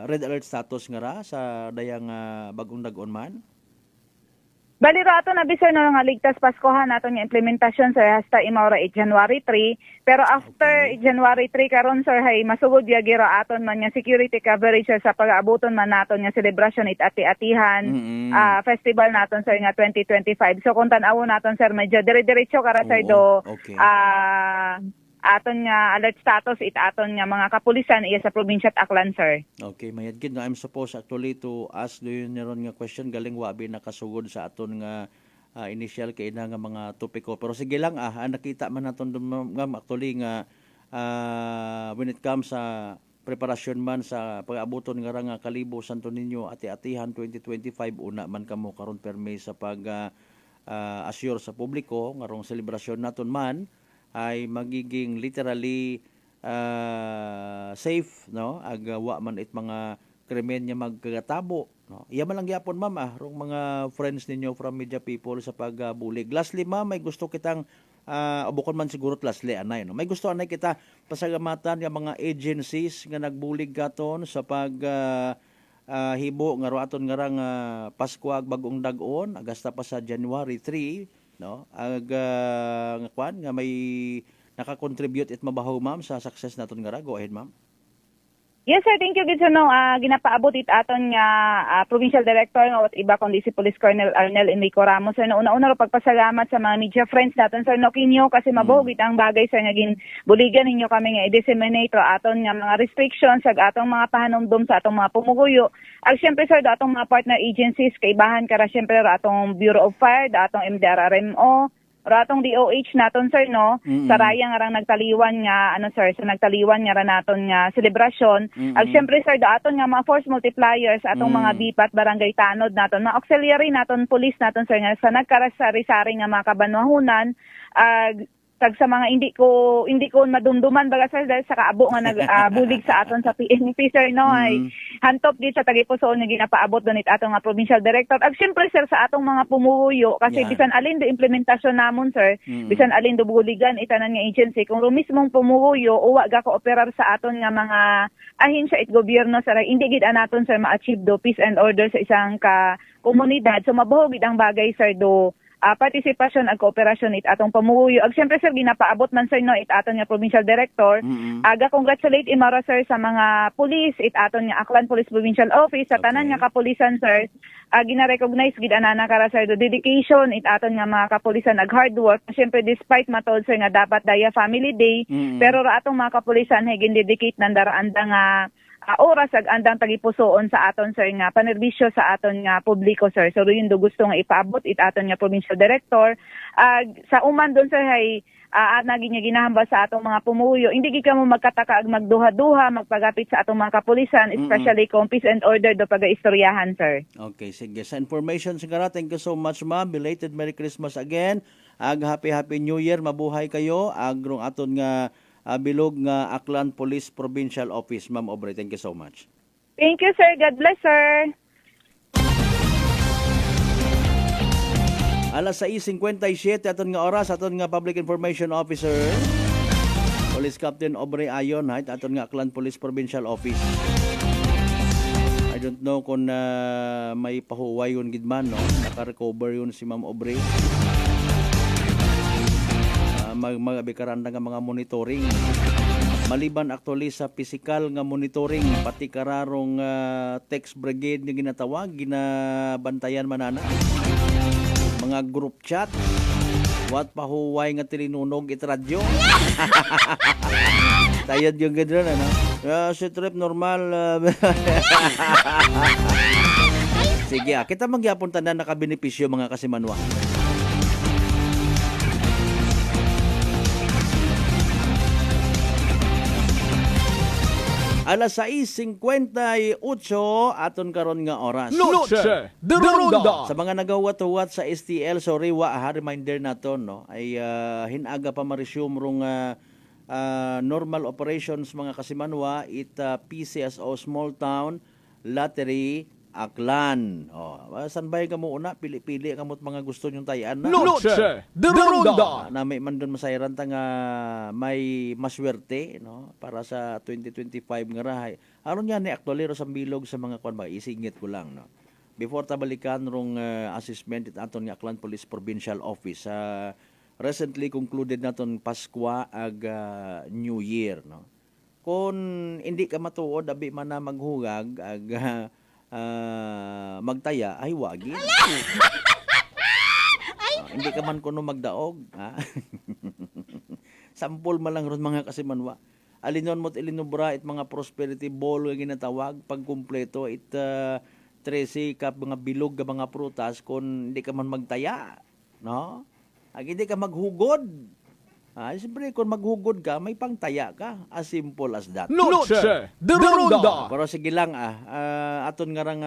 S5: red alert status nga ra sa dayang bagong dag-on man.
S16: Bali ro ato na bisor no nga ligtas Paskohan naton nga implementasyon sir hasta imaw ra January 3 pero after January 3 karon sir hay masugod ya gira aton man nga security coverage sir, sa pag-aaboton man naton nga celebration it ati-atihan festival naton sir nga 2025 so kung tan-awo naton sir medyo dire-diretso kara sir do aton nga alert status it aton nga mga kapulisan iya sa probinsya at Aklan sir.
S5: Okay, mayad gid no I'm supposed actually to ask do yun ron nga question galing wabi nakasugod sa aton nga initial kay na nga mga topiko pero sige lang nakita man naton nga actually nga when it comes sa preparasyon man sa pag-abuton nga nga Kalibo Santo Niño ati-atihan 2025 una man kamo karon permi sa pag assure sa publiko ngarong selebrasyon naton man ay magiging literally safe no agawa man it mga krimen nya magkagatabo no iya man lang gyapon ma'am rong mga friends ninyo from media people sa pagbulig lastly ma'am may gusto kitang bukod man siguro lastly anay no may gusto anay kita pasagamatan nga mga agencies nga nagbulig katon sa pag hibo nga aton nga rang Pasko ag bagong dag-on agasta pa sa January 3 no ag nga kwan nga may naka-contribute it mabahaw ma'am sa success naton nga ra go ahead ma'am.
S16: Yes, sir. Thank you, good to know. Ginapaabot it aton nga Provincial Director nga at iba kundi si Police Colonel Arnel Enrico Ramos. Sir, una-una ro pagpasalamat sa mga media friends natin, sir, no kinyo kasi mabuhog ang bagay, sir, nga buligan ninyo kami nga i-disseminate ro aton nga mga restrictions sa atong mga pahanumdum sa atong mga pumuguyo. Ag syempre, sir, do atong mga partner agencies kaibahan kara syempre ro atong Bureau of Fire, do atong MDRRMO, ratong DOH naton, sir, no? Sa raya nga rang nagtaliwan nga sa nagtaliwan nga ra naton nga selebrasyon. Ag syempre, sir, aton nga mga force multipliers atong mga bipat barangay tanod naton, mga auxiliary naton police naton, sir, nga sa nagkarasari-sari nga mga kabanwahunan, tag sa mga hindi ko madumduman baga, sir, dahil sa kaabo nga nagbulig sa aton sa PNP, sir, no, ay hantop gid sa tagipusoon nga ginapaabot donit atong nga provincial director. Ag syempre, sir, sa atong mga pumuhuyo kasi bisan alin do implementasyon namon, sir, bisan alin do buligan itanan nga agency, kung mismong pumuhuyo uwa ga kooperar sa aton nga mga ahensya at gobyerno, sir, hindi gid anaton, sir, ma-achieve do peace and order sa isang komunidad. So mabuhog gid ang bagay, sir, do partisipasyon ag kooperasyon it atong pamuhuyo. Ag syempre, sir, ginapaabot man, sir, no, it aton nga provincial director. Aga congratulate imara, sir, sa mga police it aton nga Aklan Police Provincial Office sa tanan nga kapulisan, sir. Gina-recognize gid anana kara, sir, do dedication it aton nga mga kapulisan ag hard work. Syempre, despite matod, sir, nga dapat daya family day, pero ra atong mga kapulisan hay gin-dedicate nan daraanda nga oras ag andang tagipusoon sa aton, sir, nga panerbisyo sa aton nga publiko, sir. So yun do gusto nga ipaabot it aton nga provincial director. Sa uman doon, sir, hay naging nga ginahambal sa atong mga pumuyo. Hindi gid kamo magkataka ag magduha-duha magpagapit sa atong mga kapulisan, especially kung peace and order do pagaistoryahan, sir.
S5: Okay, sige. Sa information sigara, thank you so much, ma'am. Belated Merry Christmas again. Ag Happy New Year, mabuhay kayo. Agrong aton nga bilog nga Aklan Police Provincial Office, Ma'am Aubrey. Thank you so much.
S16: Thank you, sir. God bless, sir.
S5: Alas 6:57 aton nga oras aton nga Public Information Officer Police Captain Aubrey Ayon aton nga Aklan Police Provincial Office. I don't know kung may pahuway yun gid man, no? Naka-recover yun si Ma'am Aubrey. Magabikaranda nga mga monitoring. Maliban actually sa physical nga monitoring, pati kararong text brigade nga ginatawag, ginabantayan manana. Mga group chat, what pahuway nga tilinunog it radyo. Tayad yung gano'n, ano? Si trip normal. Sige, kita magyapon tanan nakabenepisyo mga kasimanwa. Alas 6:58 aton karon nga oras.
S2: Noche de Ronda.
S5: Sa mga nagawat-wat sa STL, sorry, reminder naton, no, ay hinaga pa ma-resume rong normal operations mga kasimanwa it PCSO Small Town Lottery Aklan. San bay kamo una pili-pili kamot mga gusto nyong tayan na.
S2: Noche de Ronda.
S5: Na may man doon masayran ta nga may maswerte, no, para sa 2025 nga rahay. Aron yan ni actually ro sa bilog sa mga kwan ba isingit ko lang, no. Before tabalikan rong assessment it aton nga Aklan Police Provincial Office recently concluded naton Pasko ag New Year, no. Kung hindi ka matuod abi man na maghugag ag magtaya ay wagi. Hindi ka man kuno magdaog, ha? Sampol man lang ron mga kasimanwa. Alinon mo't ilinubra it mga prosperity ball nga ginatawag pag kumpleto it 13 ka mga bilog ka mga prutas kung hindi ka man magtaya, no? Ag hindi ka maghugod. Siyempre, kung maghugod ka, may pangtaya ka. As simple as that.
S2: Noche de Ronda.
S5: Pero sige lang, aton nga rang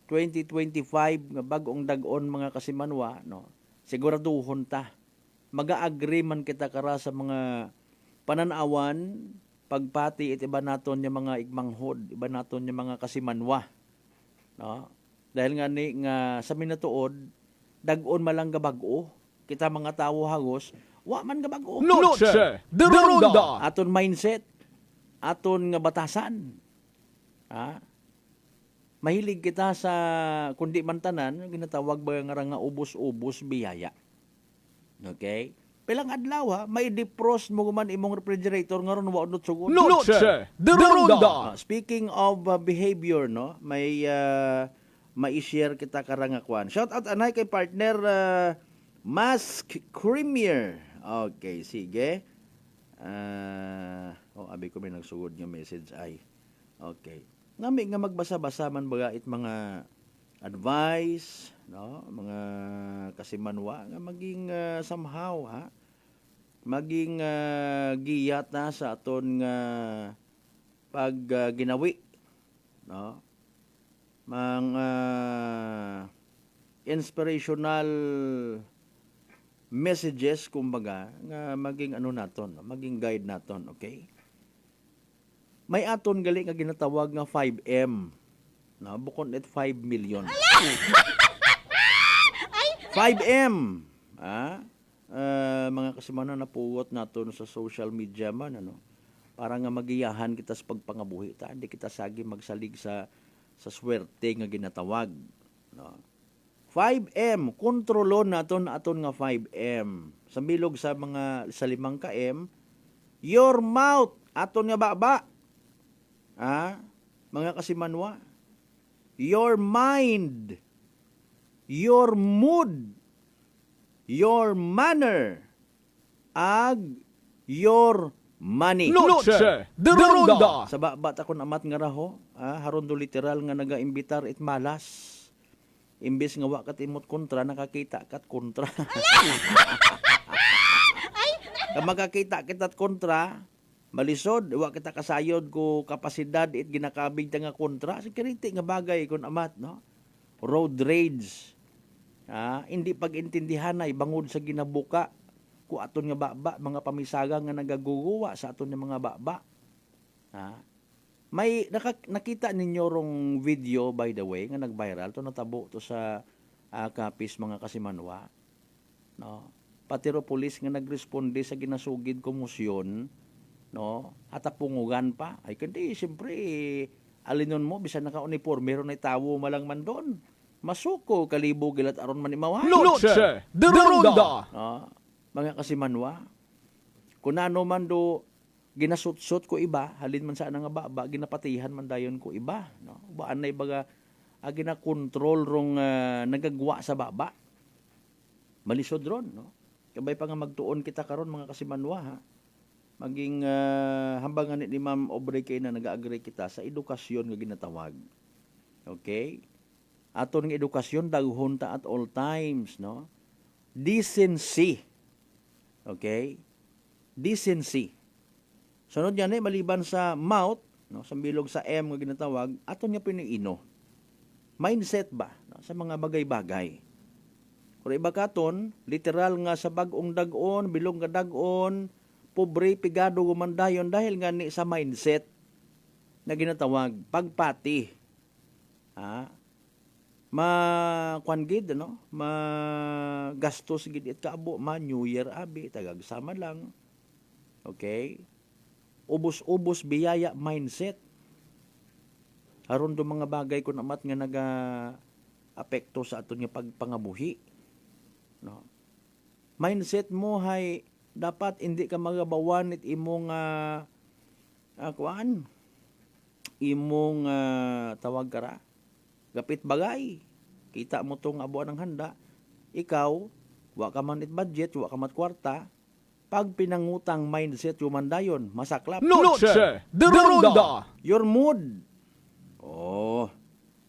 S5: 2025, nga bagong dagon mga kasimanwa, no? Siguraduhon ta. Mag-agree man kita kara sa mga pananawan, pagpati it iba naton yung mga igmanghod, iba naton yung mga kasimanwa. No? Dahil nga ni nga sa minatuod, dagon malang gabago, kita mga tawo hagos, wa man gabago.
S2: Noche de Ronda.
S5: Aton mindset, aton nga batasan. Mahilig kita sa kundi man tanan, ginatawag ba nga ubos-ubos biyaya. Okay? pilang adlaw ha, may defrost mo man imong refrigerator ngaron wa unod sugod.
S2: Noche de Ronda.
S5: Speaking of behavior, no, may mai-share kita karang kwan. Shout out anay kay partner Mask Creamier. Okay, sige. Abi ko may nagsugod nga message ay. Okay. Nami nga magbasa-basa man baga it mga advice, no, mga kasimanwa nga maging somehow ha, maging giyat na sa aton nga pag ginawi, no, mga inspirational messages kumbaga nga maging ano naton, maging guide naton, okay? May aton gali nga ginatawag nga 5M. No, bukod it 5 million. 5M. Mga kasimano na puwot naton sa social media man ano. Para nga magiyahan kita sa pagpangabuhi ta, hindi kita sagi magsalig sa swerte nga ginatawag, no. 5M, kontrolon naton aton nga 5M. Sa bilog sa mga sa 5 km, your mouth aton nga baba. Mga kasimanwa, your mind, your mood, your manner, ag your money.
S2: Noche de Ronda.
S5: Sa babat ako amat nga raho, haron do literal nga naga-imbitar it malas. Imbes nga wa kat imot kontra, nakakita kat kontra. Kung makakita kitat kontra, malisod, wa kita kasayod ko kapasidad it ginakabig ta nga kontra. Security nga bagay kun amat, no? Road rage. Hindi pag-intindihan ay bangod sa ginabuka ku aton nga baba, mga pamisaga nga nagaguguwa sa aton nga mga baba. May nakita ninyo rong video by the way nga nag-viral to, natabo to sa kapis mga kasimanwa, no? Pati ro pulis nga nagresponde sa ginasugid komusyon, no? Hatapungugan pa. Ay kundi siyempre alinon mo bisan naka-uniforme ron ay tawo malang man doon. Masuko kalibo gilat aron man imawa.
S2: Noche de Ronda.
S5: No? Mga kasimanwa, kung ano man do ginasut-sut ko iba, halin man sa nga baba, ginapatihan man dayon ko iba, no? Baan na ibaga ginakontrol rong nagagwa sa baba. Malisod ron, no? Kabay pa nga magtuon kita karon mga kasimanwa ha. Maging hambangan ni Ma'am Aubrey kay na nag-agree kita sa edukasyon nga ginatawag. Okay? Aton nga edukasyon daghon ta at all times, no? Decency. Okay? Decency. Sunod yan maliban sa mouth, no, sa bilog sa M nga ginatawag, aton nga piniino. Mindset ba, no, sa mga bagay-bagay. Kung iba katon, literal nga sa bagong dagon, bilog nga dagon, pobre, pigado gumandayon dahil nga ni sa mindset na ginatawag, pagpati. Kuan-gid, no? Gastos gid it kaabo, New Year abi, tagagsama lang. Okay? Ubos-ubos biyaya mindset. Haron do mga bagay kun amat nga naga-apekto sa aton nga pagpangabuhi. No? Mindset mo hay dapat hindi ka magabawan it imong imong tawag kara gapit bagay. Kita mo tong abuan ng handa, ikaw wa ka man it budget, wa ka mat kwarta. Pag pinangutang mindset yumandayon, masaklap.
S2: Noche de Ronda.
S5: Your mood.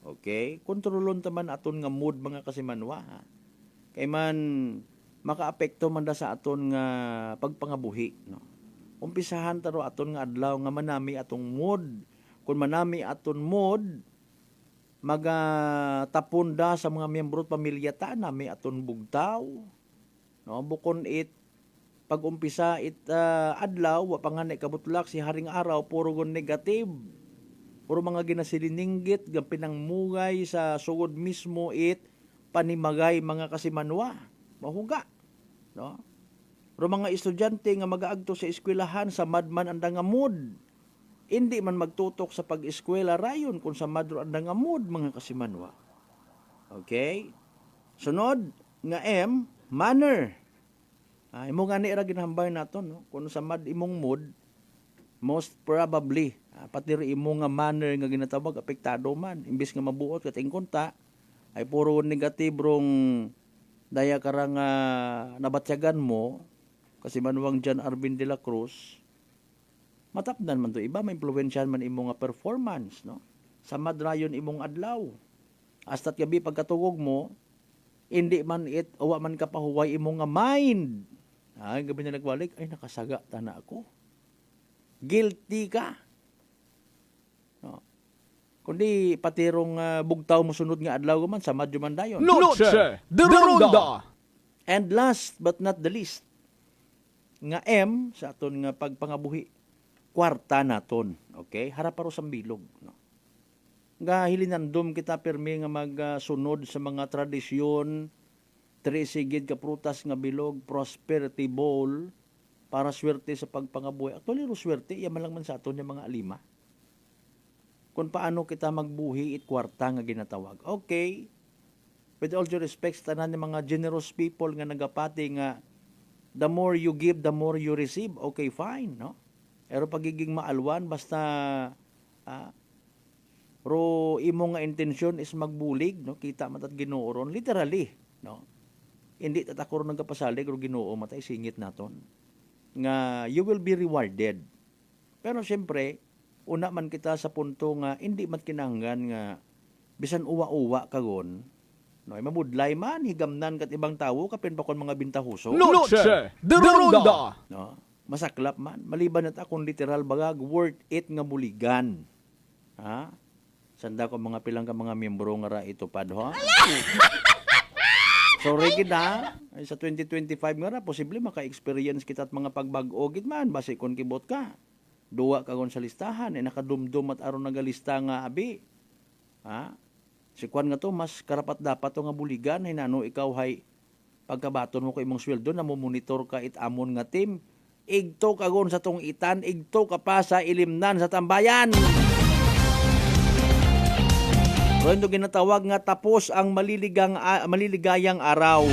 S5: Okay. Kontrolon taman aton nga mood mga kasimanwa. Kay man makaapekto man da sa aton nga pagpangabuhi, no? Umpisahan taro aton nga adlaw nga manami atong mood. Kung manami aton mood, magatapon da sa mga miyembro at pamilya ta nami aton bugtaw. No, bukon it pag umpisa adlaw wa panganay kabutlak si haring araw puro gon negative. Puro mga ginasiliningit, pinangmugay sa sugod mismo it panimagay mga kasimanwa. Mahuga, no? Pero mga estudyante nga mag-aagto sa eskwelahan sa madman anda nga mood. Hindi man magtutok sa pag-eskwela rayon kung sa madro anda nga mood mga kasimanwa. Okay? Sunod nga M, manner. Imo gani ra ginhambay naton, no? Kung sa mad imong mood, most probably pati ri imo nga manner nga ginatawag apektado man, imbis nga mabuot kat ingkunta ay puro negative daya karang nabatyagan mo kasi manuwang John Arvin de la Cruz. Matapdan man to iba, may influensyan man imo nga performance, no? Sa madrayon imong adlaw. Astat gabi pagkatugog mo, hindi man awa man ka pahuway imo nga mind. Ay, gabi na nagbalik, ay nakasaga tana ako. Guilty ka. No. Kundi patirong bugtaw mo sunod nga adlaw man sa madyo man dayon.
S2: Noche de Ronda.
S5: And last but not the least, nga M sa aton nga pagpangabuhi, kwarta naton. Okay? Harap paro sa bilog, no. Nga hilinandom kita pirmi nga magsunod sa mga tradisyon, trisigid ka prutas nga bilog, prosperity bowl, para swerte sa pagpangabuhi. Actually, swerte, yaman lang man sa aton yung mga alima. Kung paano kita magbuhi it kwarta nga ginatawag. Okay, with all due respect, tanan ng mga generous people nga nagapati nga the more you give, the more you receive. Okay, fine, no? Pero pagiging maalwan, basta ro imo nga intensyon is magbulig, no? Kita matat Ginoo ron, literally, no? Hindi tatakor ng kapasalig ro Ginoo matay singit naton nga you will be rewarded. Pero siyempre, una man kita sa punto nga hindi man kinahanglan nga bisan uwa-uwa kagon, no, mabudlay man higamnan kat ibang tawo kapin pa kon mga bintahuso.
S2: Noche de Ronda.
S5: No, masaklap man maliban at akong literal bagag worth it nga buligan. Ha? Sanda ko mga pilang ka mga miyembro nga ra ito pad ha. So rigid na sa 2025 nga ra posible maka-experience kita at mga pagbag-o gid man base kon kibot ka. Duwa kagon sa listahan nakadumdum at aron nagalista nga abi. Ha? Si kwan nga to mas karapat dapat to nga buligan hinano ikaw hay pagkabaton mo ko imong sweldo na mo monitor ka it amon nga team. Igto kagon sa tong itan, igto ka pa sa ilimnan sa tambayan. Rondo ginatawag nga tapos ang maliligayang araw.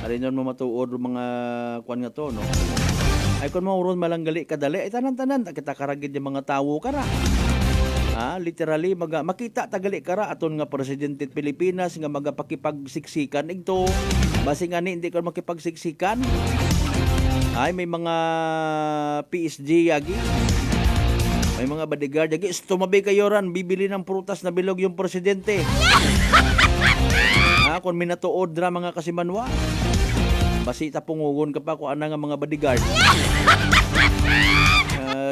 S5: Arinon mo matuod mga kwan nga to, no? Ay kung mauron malanggali kadali, ay tanan-tanan kita karagid yung mga tawo kara. Literally makita tagali kara aton nga presidente Pilipinas nga magapakipagsiksikan igto. Basi nga ni hindi ka makipagsiksikan. Ay may mga PSG yagi. May mga bodyguard yagi. Tumabi kayo ran, bibili ng prutas na bilog yung presidente. Kung minatuod ra mga kasimanwa. Basi tapungugon ka pa kung ana nga mga bodyguard.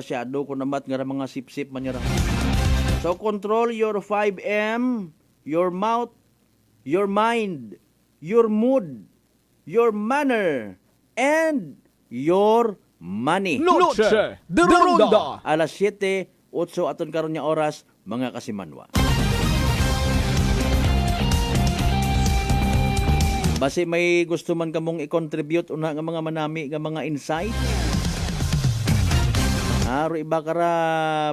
S5: Shadow ko namat nga mga sip-sip man yara. So control your 5M, your mouth, your mind, your mood, your manner, and your money.
S2: Noche de Ronda.
S5: Alas 7, 8 aton karon nga oras mga kasimanwa. Basi may gusto man kamong i-contribute una nga mga manami nga mga insight. Aro iba kara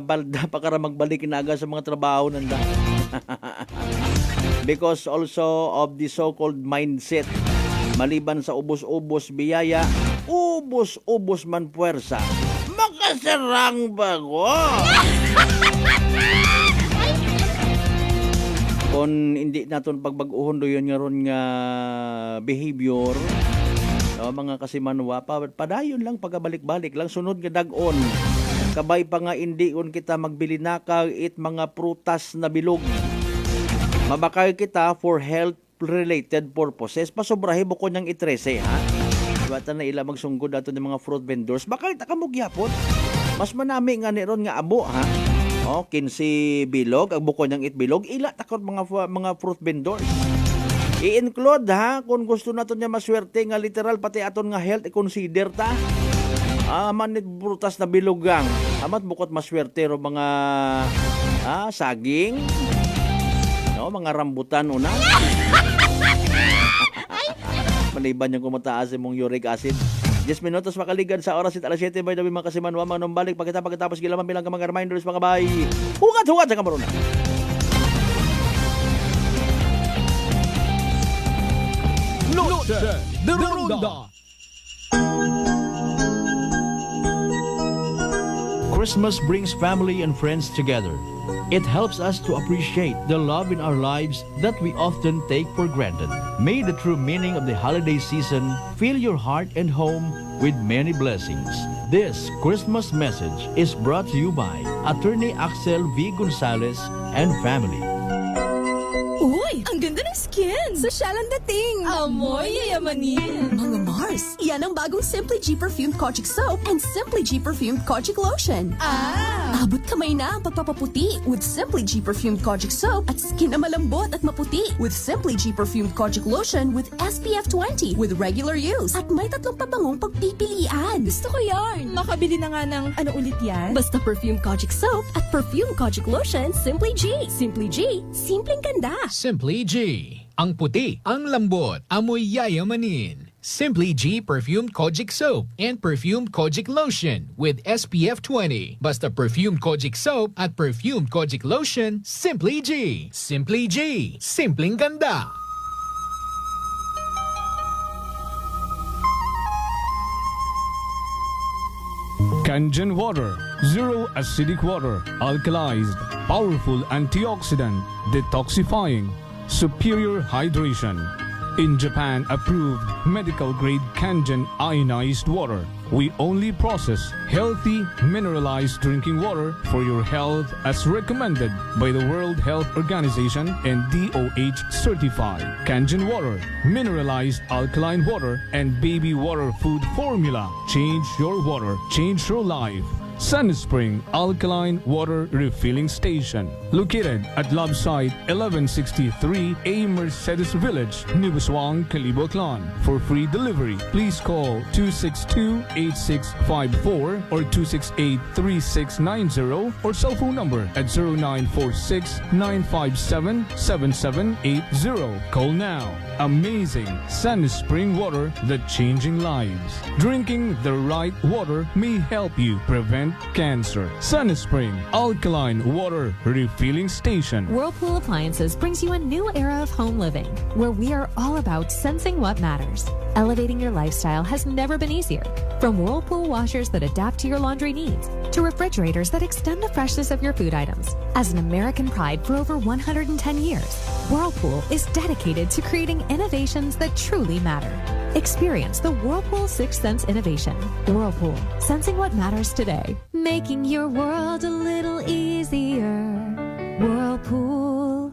S5: balda pa kara magbalik inaga sa mga trabaho nanda. Because also of the so-called mindset. Maliban sa ubos-ubos biyaya, ubos-ubos man puwersa. Makasarang bago. Kung hindi naton pagbag-uhon do yun nga ron nga behavior, no, mga kasimanwa, padayon lang pagabalik-balik lang sunod nga dag-on. Kabay pa nga hindi kun kita magbili na it mga prutas na bilog. Mabakay kita for health-related purposes. Pasobrahe bukod niyang itrese, ha? Bata na ila magsunggod ato ng mga fruit vendors. Bakal ta kamog yapon. Mas manami nga ni ron nga abo, ha? 15 bilog, ang bukod niyang itbilog, ila takot mga fruit vendors. I-include, ha? Kung gusto nato niya maswerte nga literal pati aton nga health i-consider ta. Manit prutas na bilugang. Amat bukod maswerte ro mga saging. No, mga rambutan una. Maliban yung kumataas mong uric acid. 10 minutos makaligad sa oras at alas 7 by the way mga kasimanwa mga numbalik pagkatapos gilaman bilang ka mga reminders mga bay. Hugat sa kamaruna.
S2: de Ronda.
S6: Christmas brings family and friends together. It helps us to appreciate the love in our lives that we often take for granted. May the true meaning of the holiday season fill your heart and home with many blessings. This Christmas message is brought to you by Attorney Axel V. Gonzalez and family.
S4: Uy, ang ganda ng skin! Sosyal ang dating! Amoy yayamanin!
S9: Mga Mars, yan ang bagong Simply G Perfumed Kojic Soap and Simply G Perfumed Kojic Lotion. Abot kamay na ang pagpapaputi with Simply G Perfumed Kojic Soap at skin na malambot at maputi with Simply G Perfumed Kojic Lotion with SPF 20 with regular use. At may 3 pabangong pagpipilian.
S4: Gusto ko yarn! Makabili na nga ng ano ulit yan?
S9: Basta Perfumed Kojic Soap at Perfumed Kojic Lotion, Simply G. Simply G, simpleng ganda.
S10: Simply G. Ang puti, ang lambot, amoy yayamanin. Simply G Perfumed Kojic Soap and Perfumed Kojic Lotion with SPF 20. Basta Perfumed Kojic Soap at Perfumed Kojic Lotion, Simply G. Simply G. Simpleng ganda.
S2: Kangen water, zero acidic water, alkalized, powerful antioxidant, detoxifying, superior hydration. In Japan approved medical grade Kangen ionized water. We only process healthy mineralized drinking water for your health as recommended by the World Health Organization and DOH certified. Kangen water, mineralized alkaline water, and baby water food formula. Change your water, change your life. SunSpring Alkaline Water Refilling Station, located at Love Site 1163A Mercedes Village, Nibuswang, Caliboclan. For free delivery, please call 262-8654 or 268-3690 or cell phone number at 0946-957-7780. Call now. Amazing SunSpring water that's changing lives. Drinking the right water may help you prevent cancer. SunSpring Alkaline Water Refilling Station.
S8: Whirlpool Appliances brings you a new era of home living, where we are all about sensing what matters. Elevating your lifestyle has never been easier. From Whirlpool washers that adapt to your laundry needs, to refrigerators that extend the freshness of your food items. As an American pride for over 110 years, Whirlpool is dedicated to creating innovations that truly matter. Experience the Whirlpool Sixth Sense innovation. Whirlpool, sensing what matters today. Making your world a little easier. Whirlpool.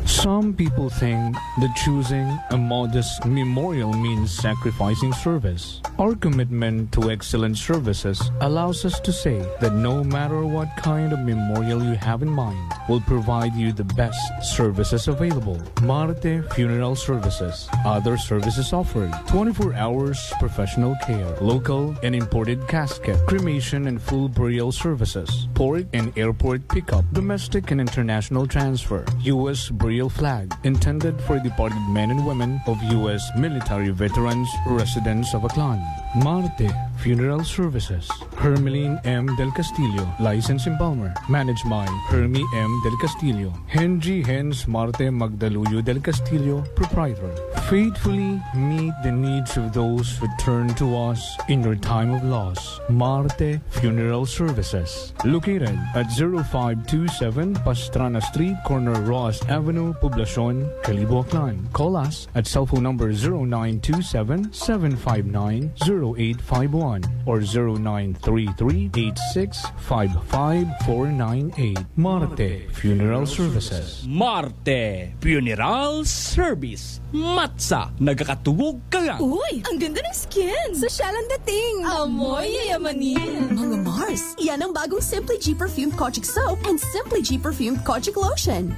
S2: Some people think that choosing a modest memorial means sacrificing service. Our commitment to excellent services allows us to say that no matter what kind of memorial you have in mind, we'll provide you the best services available. Marte Funeral Services. Other services offered: 24 hours professional care, local and imported casket, cremation and full burial services, port and airport pickup, domestic and international transfer, U.S. burial flag, intended for departed men and women of U.S. military veterans residents of Aklan. Marte Funeral Services. Hermeline M. Del Castillo, License in Palmer. Managed by Hermie M. Del Castillo. Henry Hens Marte Magdaluyo Del Castillo, Proprietor. Faithfully meet the needs of those who turn to us in your time of loss. Marte Funeral Services. Located at 0527 Pastrana Street, corner Ross Avenue, Poblacion, Calibo, Aklan. Call us at cell phone number 0927-759-0851 or 0933-8655-498. Marte Funeral Services.
S17: Marte Funeral Service. Matsa, nagkakatuwog ka lang.
S4: Uy, ang ganda ng skin! Sosyal ang dating! Amoy yayamanin!
S9: Mga Mars, yan ang bagong Simply G Perfumed Kojic Soap and Simply G Perfumed Kojic Lotion.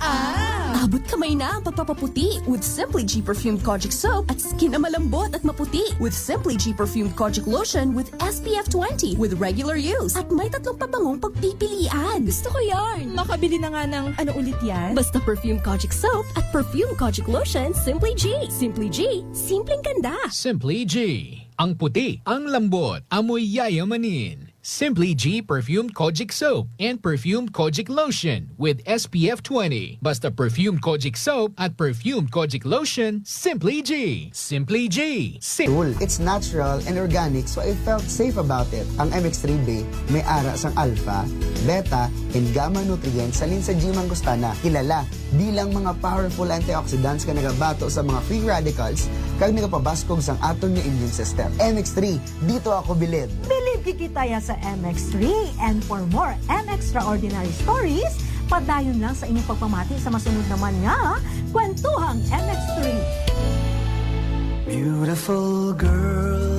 S9: Abot kamay na ang pagpapaputi with Simply G Perfumed Kojic Soap at skin na malambot at maputi with Simply G Perfumed Kojic Lotion with SPF 20 with regular use. At may 3 pabangong pagpipilian.
S4: Gusto ko yarn! Makabili na nga ng ano ulit yan?
S9: Basta Perfumed Kojic Soap at Perfumed Kojic Lotion, Simply G. Simply G, simpleng ganda.
S10: Simply G. Ang puti, ang lambot, amoy yayamanin. Simply G Perfumed Kojic Soap and Perfumed Kojic Lotion with SPF 20. Basta Perfumed Kojic Soap at Perfumed Kojic Lotion, Simply G. Simply G.
S18: It's natural and organic, so I felt safe about it. Ang MX3B may ara sang alpha, beta, and gamma nutrients salin sa G. mangostana, kilala bilang mga powerful antioxidants ka nagabato sa mga free radicals kag nagapabaskog sang aton nga immune system. MX3, dito ako bilib.
S13: Bilib kikitaya sa MX3. And for more Extraordinary stories, padayon lang sa inyong pagpamati sa masunod naman nga Kwentuhang MX3.
S1: Beautiful girl.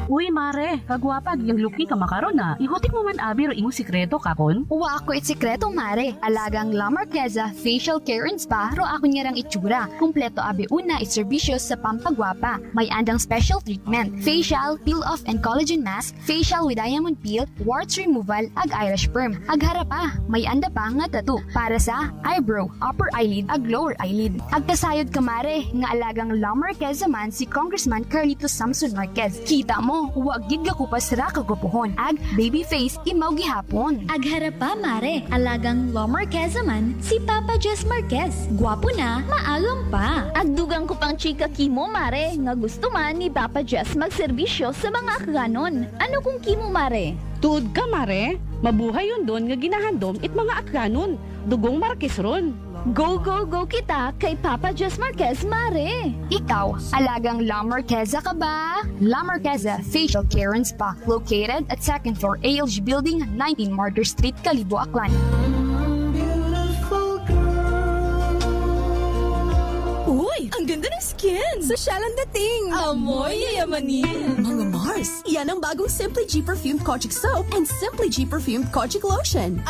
S19: Uy, mare, kagwapag yung luki ka makaron na. Ihutik mo man abi ro imong sikreto kakon.
S20: Uwa ako sikreto, mare. Alagang La Marqueza Facial Care and Spa ro ako niyarang itsura. Kumpleto abi una iserbisyo sa pampagwapa. May andang special treatment, facial, peel-off and collagen mask, facial with diamond peel, warts removal, ag eyelash perm. Ag harapa, may anda pa nga tattoo para sa eyebrow, upper eyelid, ag lower eyelid. Ag kasayod ka, mare, nga alagang La Marqueza man si Congressman Carlito Samson Marquez. Kita mo, huwag gid ka kupas ra kagupuhon. Ag baby face imaw gihapon.
S21: Ag harapa, mare, alagang La Marqueza man si Papa Jess Marquez. Gwapo na, maagam pa.
S22: Ag dugang ko pang chika kimo, mare, nga gusto man ni Papa Jess magserbisyo sa mga akganon. Ano kung kimo, mare?
S19: Tuod ka, mare. Mabuhay yun doon nga ginahandom it mga akganon. Dugong Marquez ron.
S22: Go, go, go kita kay Papa Jess Marquez, mare.
S20: Ikaw, alagang La Marqueza ka ba? La Marqueza Facial Care and Spa, located at 2nd floor ALG Building, 19 Martyr Street, Kalibo, Aklan.
S4: Uy, ang ganda ng skin! Sosyal ang dating! Amoy yayamanin!
S9: Mga Mars, yan ang bagong Simply G Perfumed Kojic Soap and Simply G Perfumed Kojic Lotion.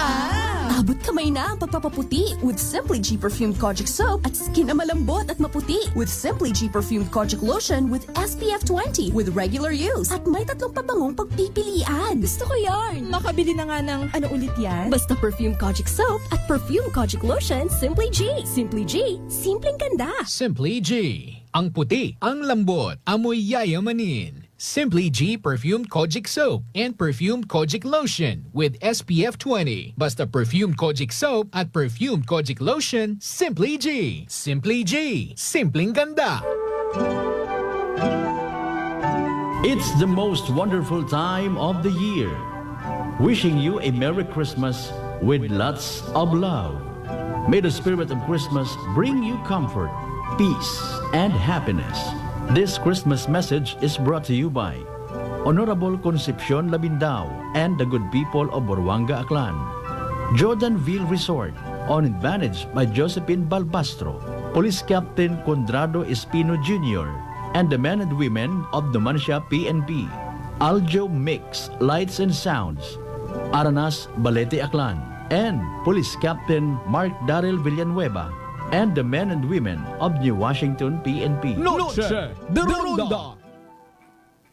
S9: Abot kamay na ang pagpapaputi with Simply G Perfumed Kojic Soap at skin na malambot at maputi with Simply G Perfumed Kojic Lotion with SPF 20 with regular use. At may 3 pabangong pagpipilian.
S4: Gusto ko yarn! Makabili na nga ng ano ulit yan?
S9: Basta Perfumed Kojic Soap at Perfumed Kojic Lotion, Simply G. Simply G, simpleng ganda.
S10: Simply G. Ang puti, ang lambot, amoy yayamanin. Simply G Perfumed Kojic Soap and Perfumed Kojic Lotion with SPF 20. Basta Perfumed Kojic Soap at Perfumed Kojic Lotion, Simply G. Simply G. Simpleng ganda.
S6: It's the most wonderful time of the year. Wishing you a Merry Christmas with lots of love. May the spirit of Christmas bring you comfort, peace, and happiness. This Christmas message is brought to you by Honorable Concepcion Labindao and the good people of Boruanga, Aklan. Jordanville Resort, on advantage by Josephine Balbastro, Police Captain Condrado Espino Jr., and the men and women of the Mansha PNP. Aljo Mix, Lights and Sounds, Aranas Balete, Aklan, and Police Captain Mark Daryl Villanueva, and the men and women of New Washington PNP.
S2: Noche de Ronda.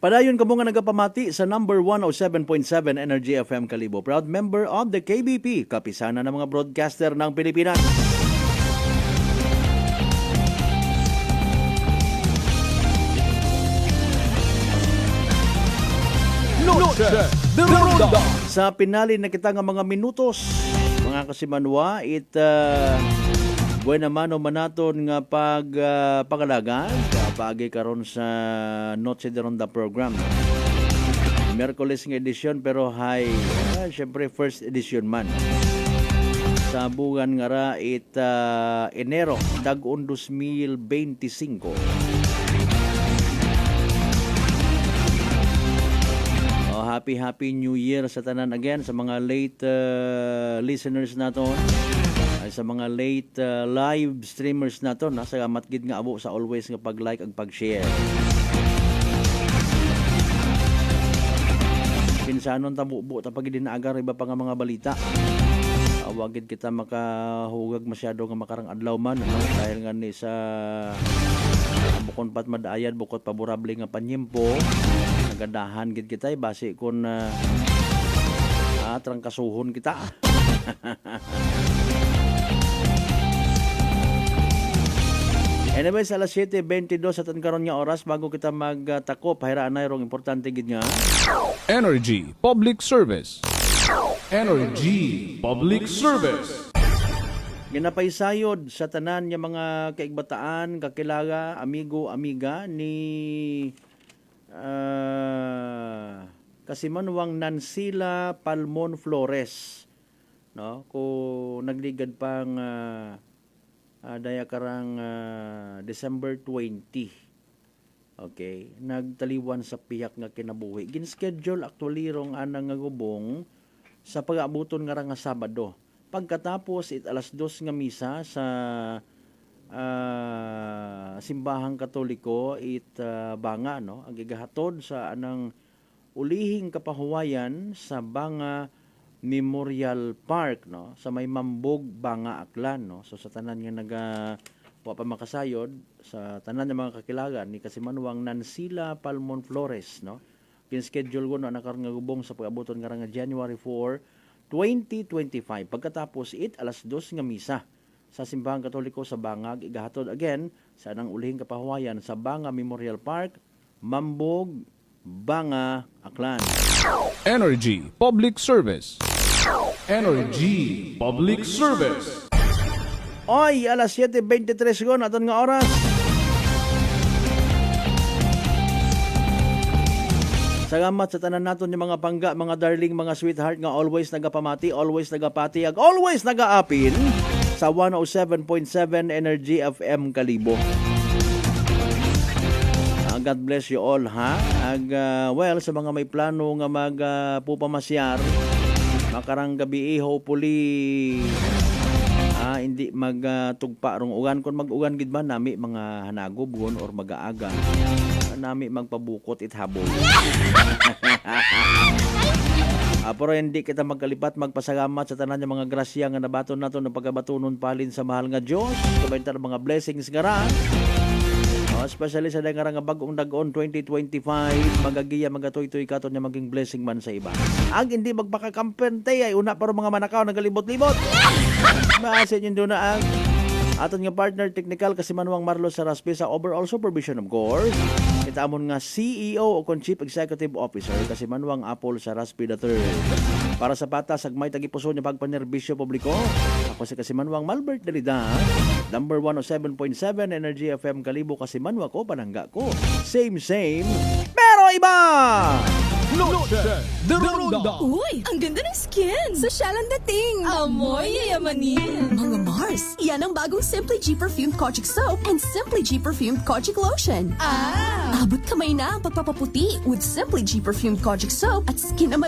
S5: Padayon kamo nga nagapamati sa number 107.7 Energy FM Kalibo. Proud member of the KBP, kapisana ng mga broadcaster ng Pilipinas.
S2: Noche de Ronda.
S5: Sa pinali na kita nga mga minutos, mga kasimanwa, buena mano manaton nga pagalagan kapagi karon sa Noche de Ronda program. Miyerkules nga edisyon pero syempre first edition man. Sa buwan nga ra Enero dag-on 2025. Happy New Year sa tanan again sa mga late listeners naton. Sa mga late live streamers nato, salamat gid nga abo sa always nga pag-like ag pag-share. Pinsanon tabubo ta pag dinaagar iba pa nga mga balita. Awag gid kita makahugag masyado nga makarang adlaw man, no? Dahil nga ni sa bukod pat madayad, bukod paborable nga panyempo, nagadahan gid kita base kun trangkasuhon kita. Anyways, alas 7:22 sa tan karon nga oras bago kita magtakop, hayra anay rong importante gid nga.
S2: Energy Public Service. Energy Public Service.
S5: Ginapaysayod sa tanan nga mga kaigbataan, kakilala, amigo, amiga ni Kasimanwang Nansila Palmon Flores, no? Ko nagligad pang daya karang December 20. Okay, nagtaliwan sa piyak nga kinabuhi. Gin-schedule actually rong anang nga gubong sa pag-abuton nga ra nga Sabado. Pagkatapos alas 2 nga misa sa simbahang Katoliko Banga, no? Ang gigahatod sa anang ulihing kapahuwayan sa Banga Memorial Park, no? Sa may Mambog, Banga, Aklan, no? So sa tanan nga wa pa makasayod sa tanan ng mga kakilagan ni Kasimanwang Nansila Palmon Flores, no? Kin-schedule ko no nakarang nga gubong sa pag-abuton nga January 4, 2025. Pagkatapos alas 2 nga misa sa simbahang Katoliko sa Bangag, igahatod again sa anang ulihing kapahuwayan sa Banga Memorial Park, Mambog, Banga, Aklan.
S2: Energy Public Service. Energy Public Service.
S5: Oy, alas 7:23 gon aton nga oras. Salamat sa tanan naton yung mga pangga, mga darling, mga sweetheart nga always nagapamati, always nagapatiyag, always nagaapin sa 107.7 Energy FM Kalibo. God bless you all, ha? Well, sa mga may plano nga magpupamasyar, makarang gabi hopefully hindi magtugpa rong ugan. Kung mag-ugan gid man nami mga hanagob gon or mag-aaga, nami magpabukot ithabol. Pero hindi kita magkalipat, magpasalamat sa tanan ng mga grasya nga nabaton nato ng pagabatunon palin sa mahal nga Dios. Kumaintar mga blessings gara. Especially sa nga nga bagong dagon 2025, magagiya magatoy-toy katon niya maging blessing man sa iba. Ang hindi magpakakampente ay una para mga manakaw nagalibot-libot. Maasin yun doon na ang aton nga partner technical Kasimanwang Marlo Saraspe sa overall supervision of course. Kita amon nga CEO o Chief Executive Officer Kasimanwang Apple Saraspe III. Para sa patas, agmay tagipuso niya pagpanerbisyo publiko. Ako si Kasimanwang Malbert Dalida, number 107.7 Energy FM Kalibo, Kasimanwa ko, panangga ko. Same, pero iba!
S4: Noche de Ronda. Uy, ang ganda ng skin! Sosyal ang dating! Amoy yayamanin!
S9: Mga Mars, yan ang bagong Simply G Perfumed Kojic Soap and Simply G Perfumed Kojic Lotion. Abot kamay na ang pagpapaputi with Simply G Perfumed Kojic Soap at skin na